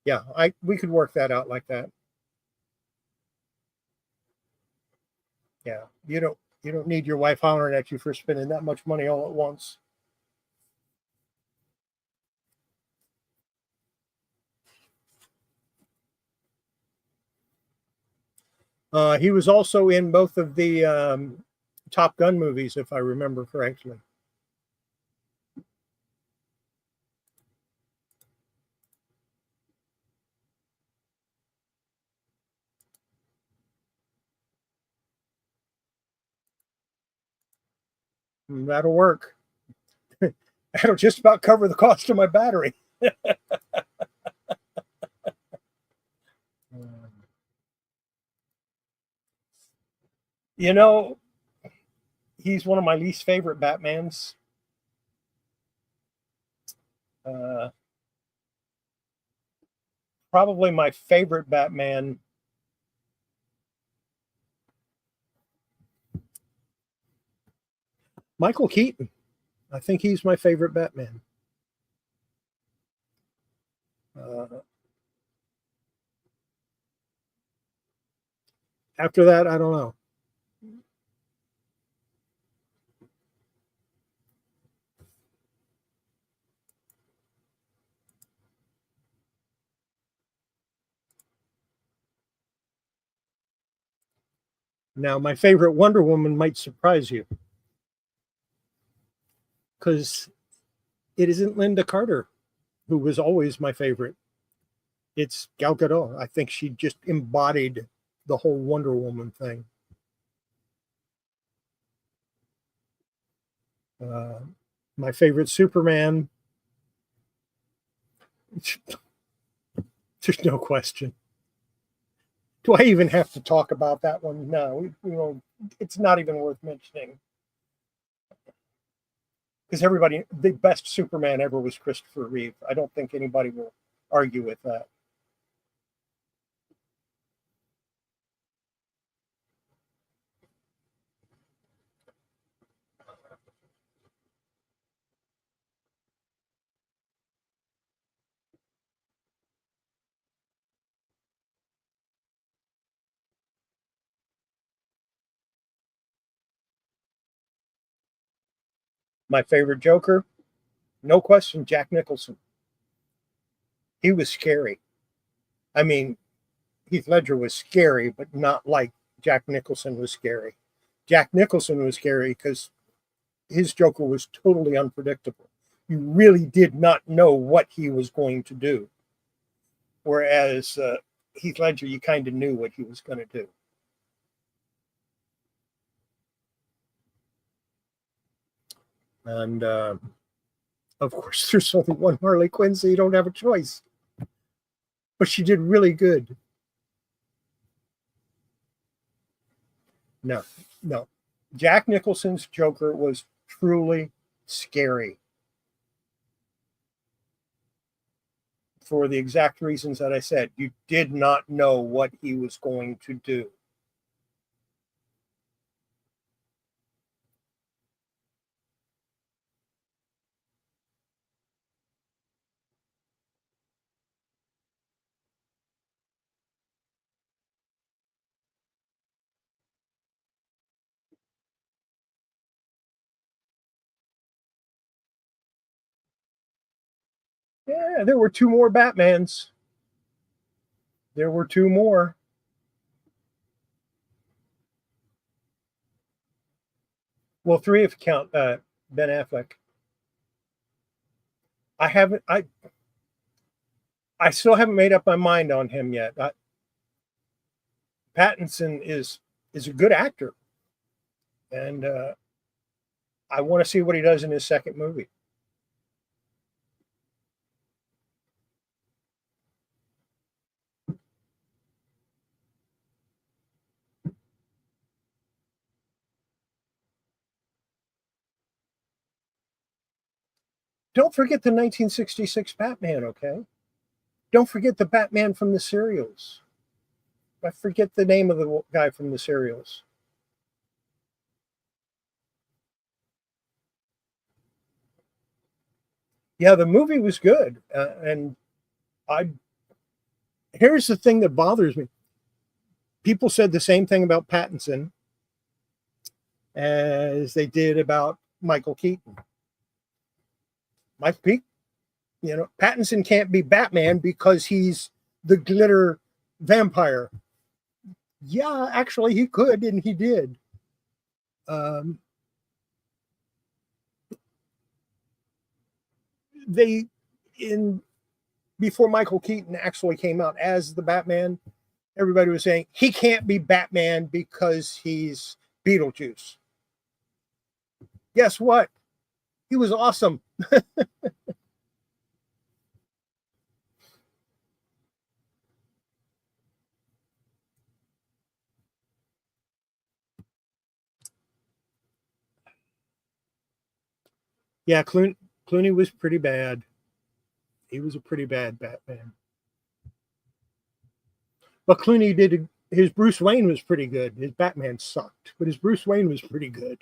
Yeah, I we could work that out like that. Yeah, you don't need your wife hollering at you for spending that much money all at once. He was also in both of the Top Gun movies, if I remember correctly. That'll work. That'll just about cover the cost of my battery. You know, he's one of my least favorite Batmans. Uh, Probably my favorite Batman. Michael Keaton. I think he's my favorite Batman. After that, I don't know. Now, my favorite Wonder Woman might surprise you because it isn't Linda Carter, who was always my favorite. It's Gal Gadot. I think she just embodied the whole Wonder Woman thing. My favorite Superman. There's no question. Do I even have to talk about that one? No, it's not even worth mentioning. Because everybody, the best Superman ever was Christopher Reeve. I don't think anybody will argue with that. My favorite Joker, no question, Jack Nicholson. He was scary. I mean, Heath Ledger was scary, but not like Jack Nicholson was scary. Jack Nicholson was scary because his Joker was totally unpredictable. You really did not know what he was going to do. Whereas Heath Ledger, you kind of knew what he was going to do. And of course, there's only one Harley Quinn, so you don't have a choice. But she did really good. No. Jack Nicholson's Joker was truly scary. For the exact reasons that I said. You did not know what he was going to do. Yeah, there were two more Batmans. There were two more. Well, three if you count Ben Affleck. I still haven't made up my mind on him yet. Pattinson is a good actor, and I want to see what he does in his second movie. Don't forget the 1966 Batman, okay? Don't forget the Batman from the serials. I forget the name of the guy from the serials. Yeah, the movie was good, and I. Here's the thing that bothers me. People said the same thing about Pattinson as they did about Michael Keaton. Mike Peake, Pattinson can't be Batman because he's the glitter vampire. Yeah, actually, he could, and he did. Um, they in before Michael Keaton actually came out as the Batman, everybody was saying he can't be Batman because he's Beetlejuice. Guess what? He was awesome. Yeah, Clooney was pretty bad. He was a pretty bad Batman. But Clooney did his Bruce Wayne was pretty good. His Batman sucked, but his Bruce Wayne was pretty good.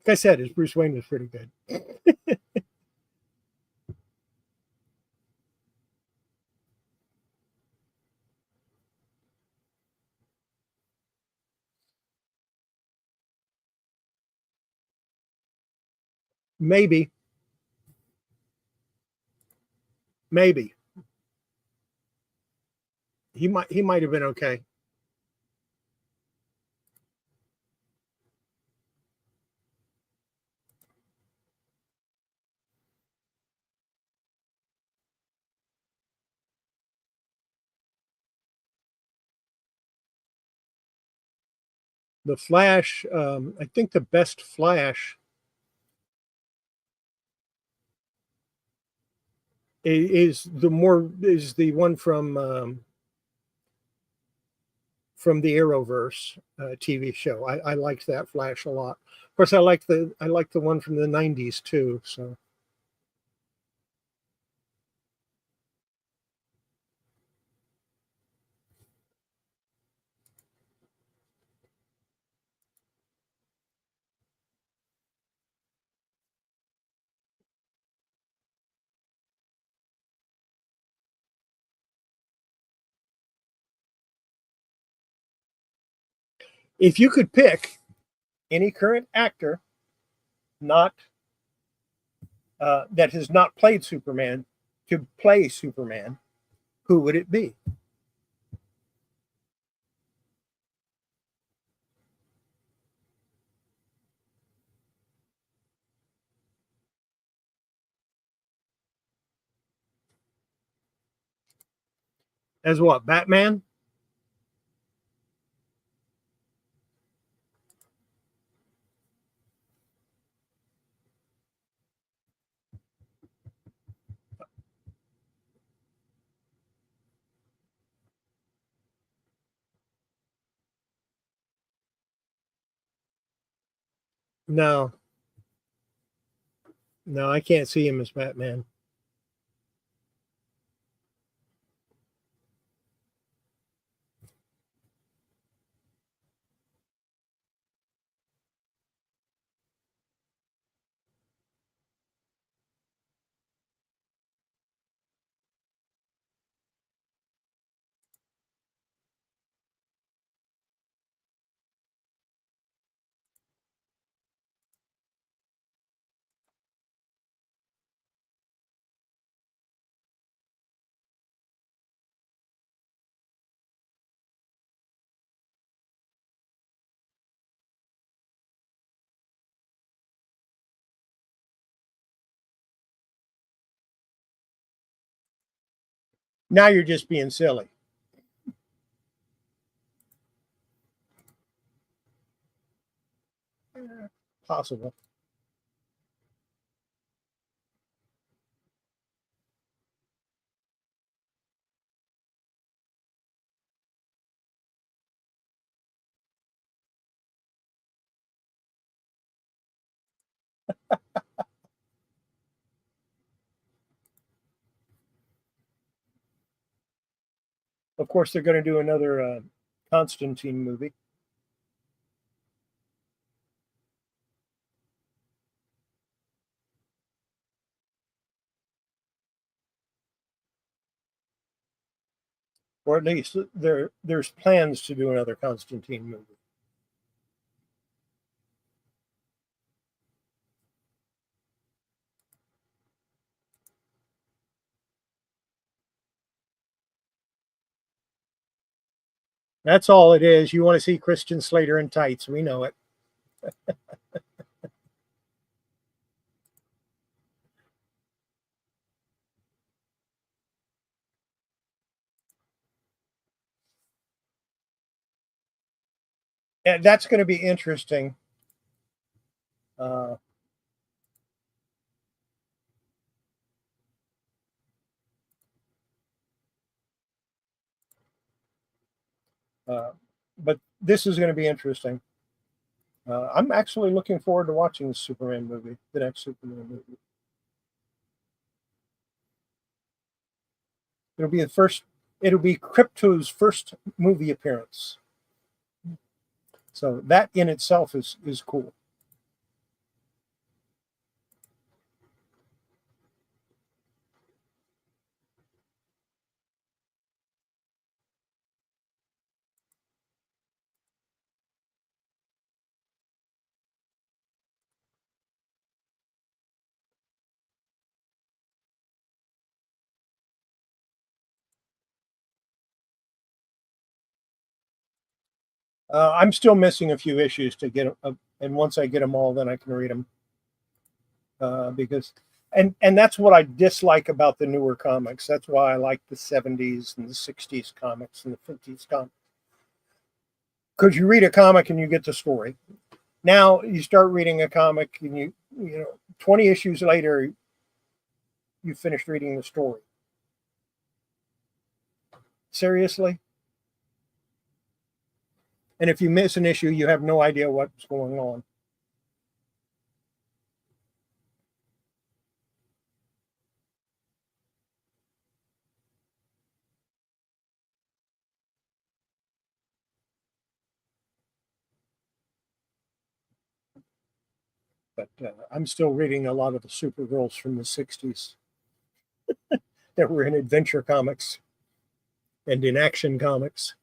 Like I said, his Bruce Wayne was pretty good. Maybe, maybe he might have been okay. The Flash, I think the best Flash is the one from the Arrowverse TV show. I liked that Flash a lot. Of course, I like the one from the '90s too. So if you could pick any current actor not that has not played Superman to play Superman, who would it be? As what? Batman? No, no, I can't see him as Batman. Now you're just being silly. Possible. Of course, they're going to do another Constantine movie. Or at least there's plans to do another Constantine movie. That's all it is. You want to see Christian Slater in tights. We know it. And that's going to be interesting. Uh, uh, but this is going to be interesting. I'm actually looking forward to watching the Superman movie, the next Superman movie. It'll be the first. It'll be Crypto's first movie appearance. So that in itself is cool. I'm still missing a few issues to get, and once I get them all, then I can read them. Because, and that's what I dislike about the newer comics. That's why I like the '70s and the '60s comics and the '50s comics. Because you read a comic and you get the story. Now you start reading a comic and you know 20 issues later you finished reading the story. Seriously? And if you miss an issue, you have no idea what's going on. But I'm still reading a lot of the Supergirls from the '60s that were in adventure comics and in action comics.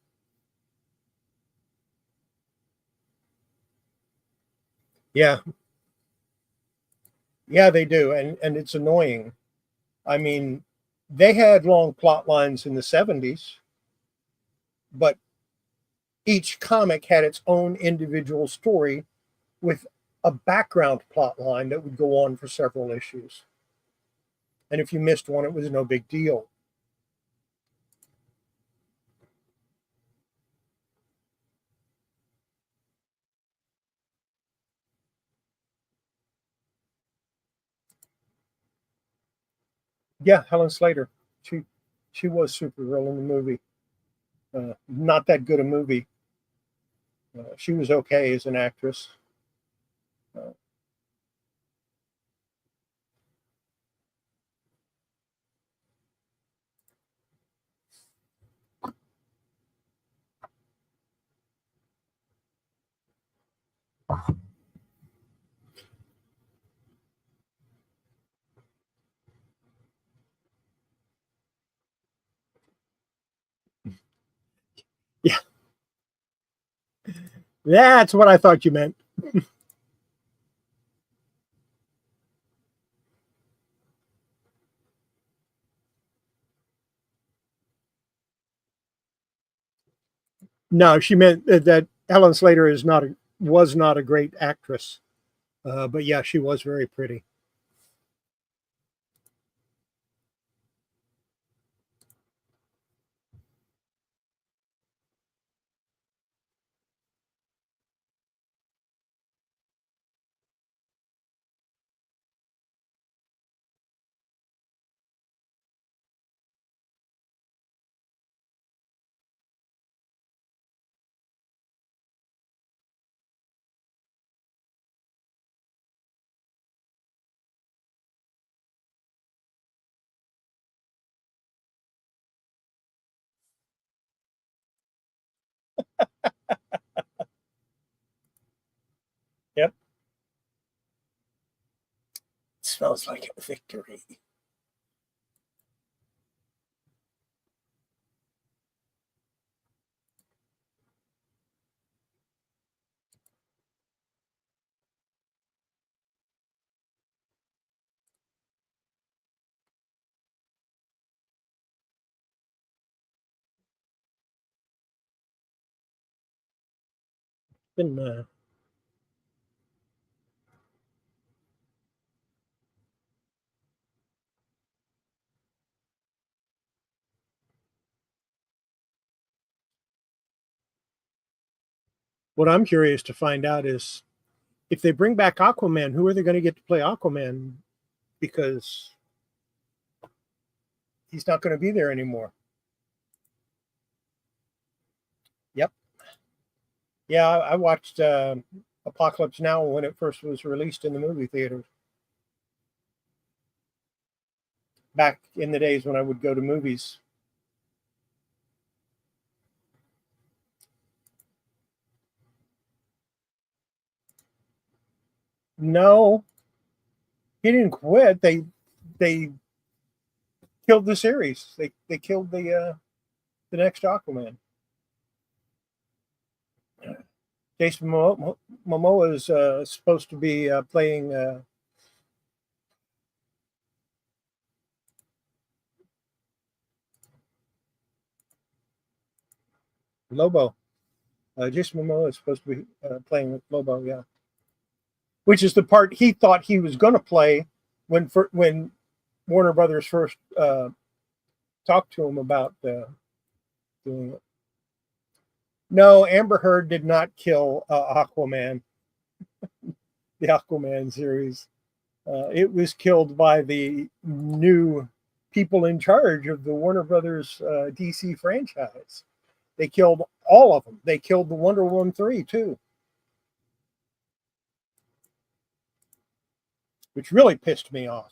Yeah, yeah, they do, and it's annoying. I mean, they had long plot lines in the '70s, but each comic had its own individual story with a background plot line that would go on for several issues. And if you missed one, it was no big deal. Yeah, Helen Slater, she she was Supergirl in the movie. Not that good a movie. She was okay as an actress. Uh, yeah, that's what I thought you meant. No, she meant that Helen Slater is not a, was not a great actress. But yeah, she was very pretty. Yep. Smells like a victory. been what I'm curious to find out is if they bring back Aquaman, who are they going to get to play Aquaman? Because he's not going to be there anymore. Yep. Yeah, I watched Apocalypse Now when it first was released in the movie theaters. Back in the days when I would go to movies. No, he didn't quit. They killed the series. They killed the next Aquaman. Jason Momoa is supposed to be playing Lobo. Jason Momoa is supposed to be playing with Lobo, yeah. Which is the part he thought he was going to play when Warner Brothers first talked to him about doing it. No, Amber Heard did not kill Aquaman, the Aquaman series. It was killed by the new people in charge of the Warner Brothers DC franchise. They killed all of them. They killed the Wonder Woman 3 too, which really pissed me off.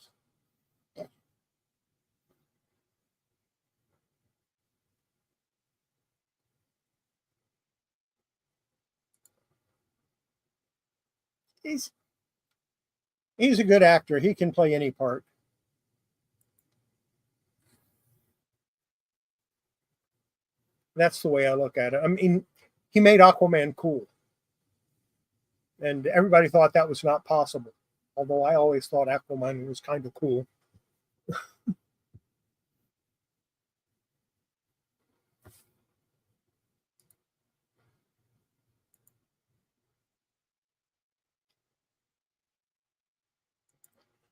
He's a good actor. He can play any part. That's the way I look at it. I mean, he made Aquaman cool. And everybody thought that was not possible. Although I always thought Aquaman was kind of cool.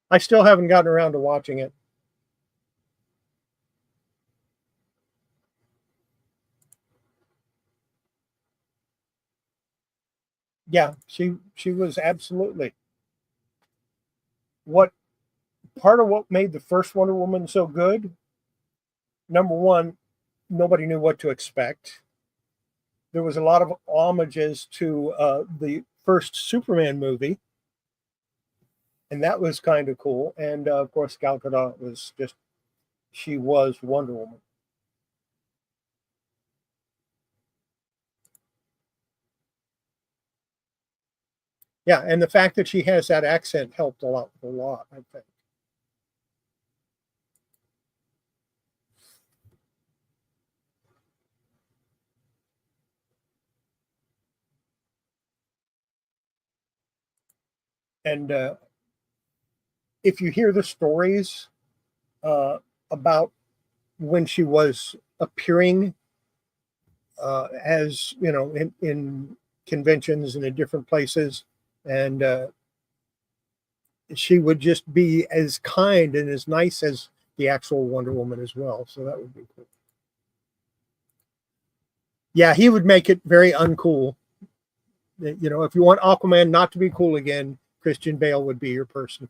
I still haven't gotten around to watching it. Yeah, she was absolutely. What part of what made the first Wonder Woman so good? Number one, nobody knew what to expect. There was a lot of homages to the first Superman movie, and that was kind of cool. And of course, Gal Gadot was just she was Wonder Woman. Yeah, and the fact that she has that accent helped a lot, I think. And if you hear the stories about when she was appearing as in conventions and in different places, and she would just be as kind and as nice as the actual Wonder Woman as well. So that would be cool. Yeah, he would make it very uncool. If you want Aquaman not to be cool again, Christian Bale would be your person.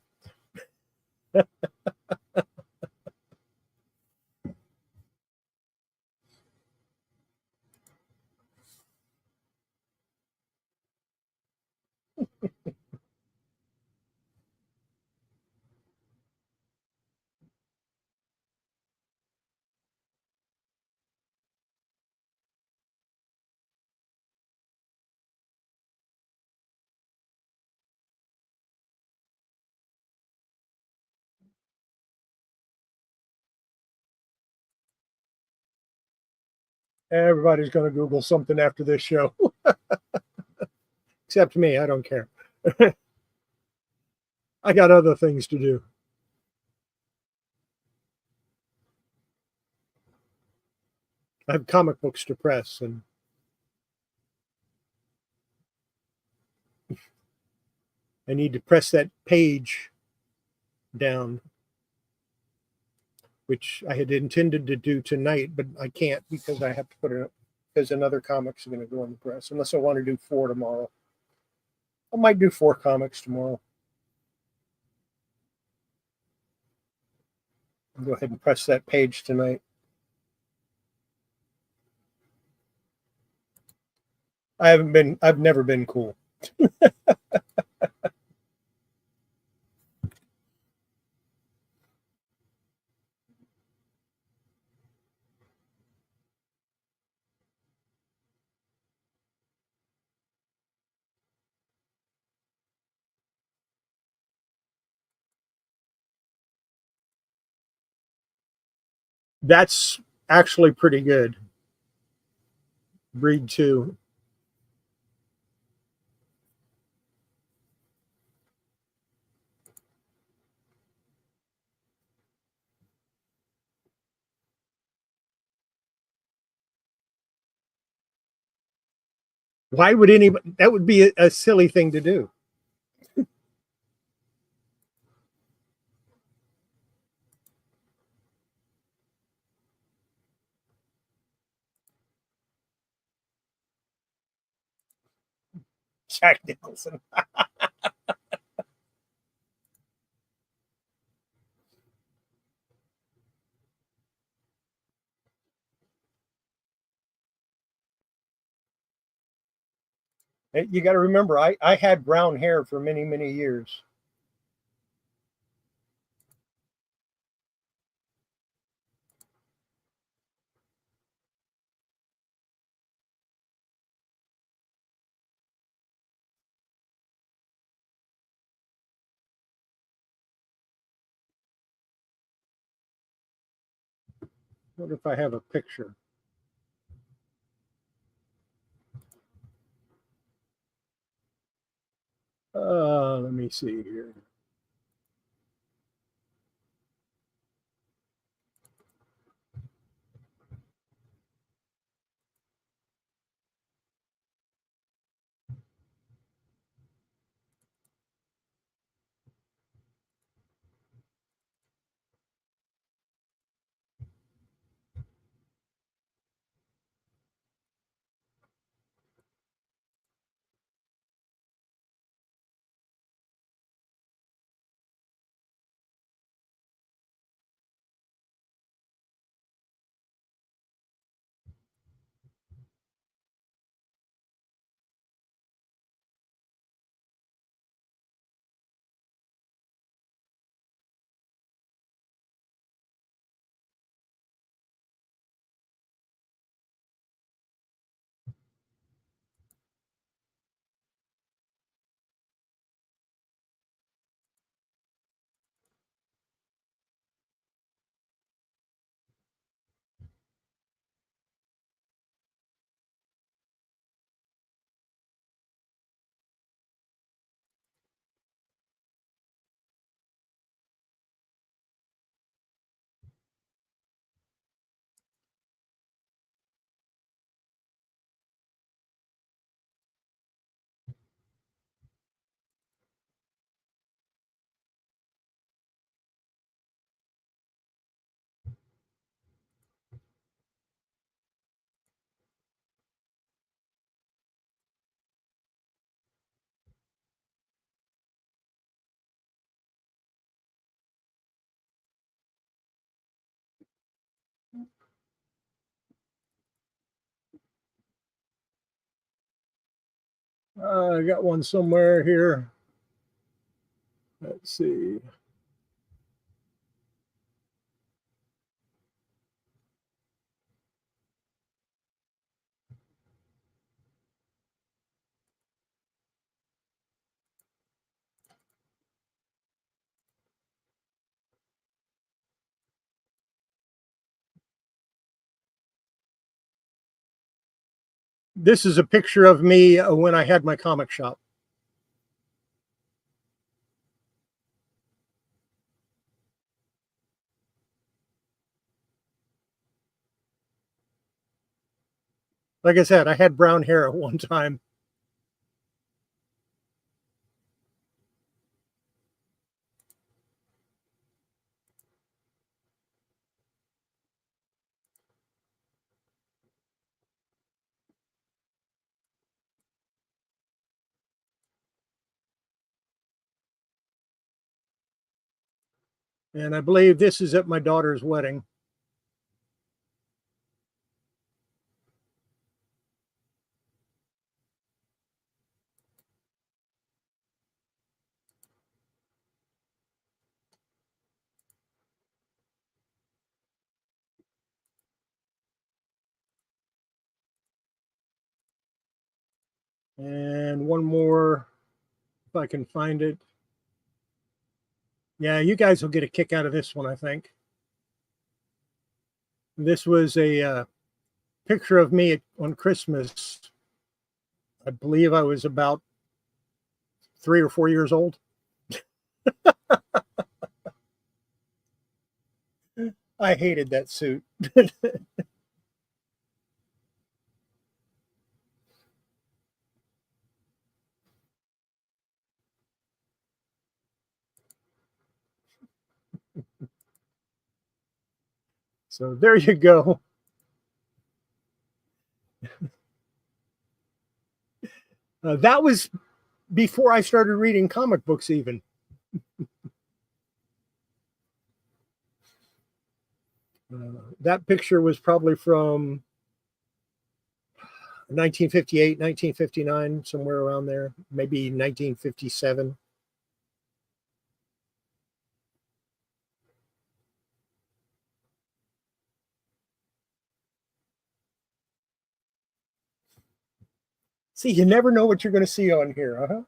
Everybody's going to Google something after this show, except me. I don't care. I got other things to do. I have comic books to press, and I need to press that page down, which I had intended to do tonight, but I can't because I have to put it up because another comic's going to go in the press, unless I want to do 4 tomorrow. I might do 4 comics tomorrow. I'll go ahead and press that page tonight. I've never been cool. That's actually pretty good. Breed 2. Why would anybody? That would be a silly thing to do. Jack Nicholson. You got to remember, I had brown hair for many, many years. What if I have a picture? Let me see here. I got one somewhere here. Let's see. This is a picture of me when I had my comic shop. Like I said, I had brown hair at one time. And I believe this is at my daughter's wedding. And one more, if I can find it. Yeah, you guys will get a kick out of this one, I think. This was a picture of me on Christmas. I believe I was about 3 or 4 years old. I hated that suit. So there you go. That was before I started reading comic books even. That picture was probably from 1958, 1959, somewhere around there, maybe 1957. See, you never know what you're going to see on here, huh?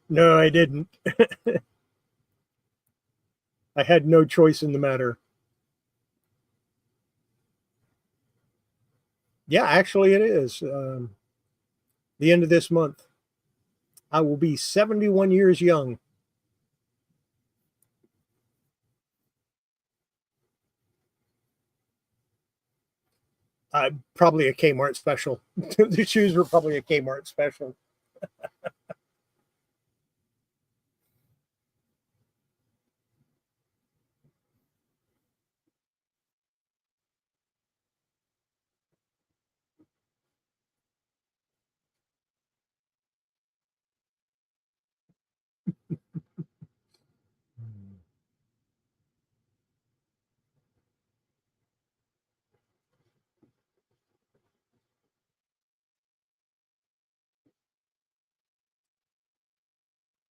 No, I didn't. I had no choice in the matter. Yeah, actually, it is. The end of this month, I will be 71 years young. Probably a Kmart special. The shoes were probably a Kmart special.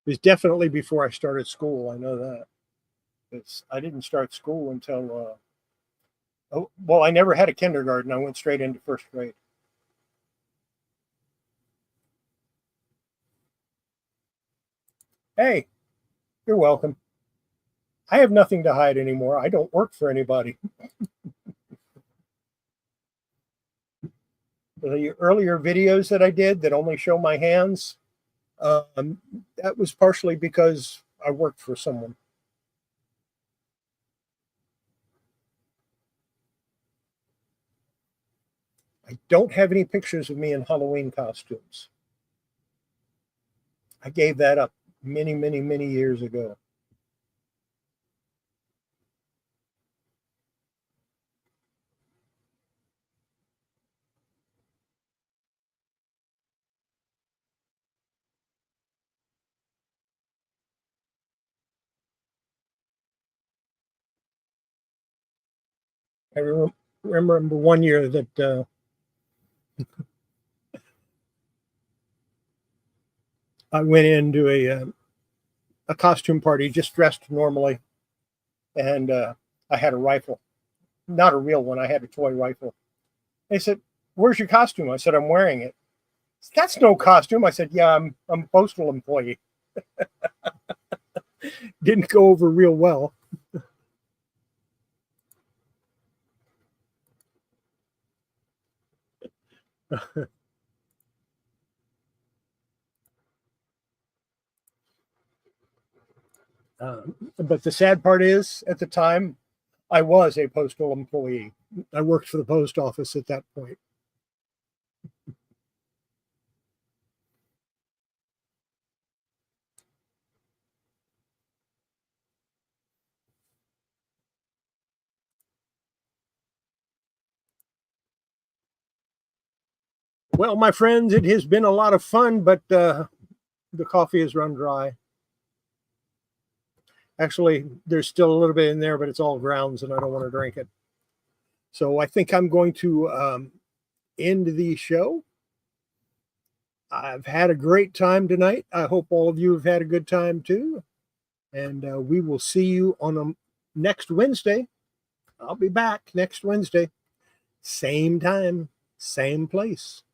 It was definitely before I started school. I know that. I didn't start school until, oh, well, I never had a kindergarten. I went straight into first grade. Hey, you're welcome. I have nothing to hide anymore. I don't work for anybody. The earlier videos that I did that only show my hands, that was partially because I worked for someone. I don't have any pictures of me in Halloween costumes. I gave that up many, many, many years ago. I remember one year that I went into a costume party just dressed normally, and I had a rifle, not a real one. I had a toy rifle. They said, "Where's your costume?" I said, "I'm wearing it." "That's no costume." I said, "Yeah, I'm a postal employee." Didn't go over real well. But the sad part is, at the time, I was a postal employee. I worked for the post office at that point. Well, my friends, it has been a lot of fun, but the coffee has run dry. Actually, there's still a little bit in there, but it's all grounds and I don't want to drink it. So I think I'm going to end the show. I've had a great time tonight. I hope all of you have had a good time too. And we will see you on next Wednesday. I'll be back next Wednesday. Same time, same place.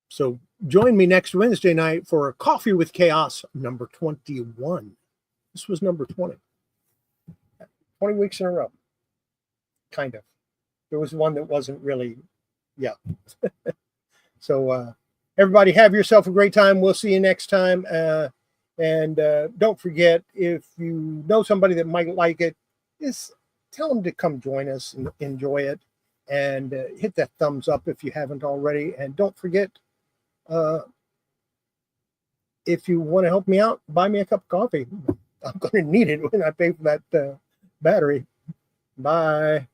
So join me next Wednesday night for Coffee with Chaos number 21. This was number 20. 20 weeks in a row. Kind of. There was one that wasn't really, yeah. So everybody have yourself a great time. We'll see you next time. And don't forget, if you know somebody that might like it, just tell them to come join us and enjoy it. And hit that thumbs up if you haven't already. And don't forget, if you want to help me out, buy me a cup of coffee. I'm going to need it when I pay for that battery. Bye.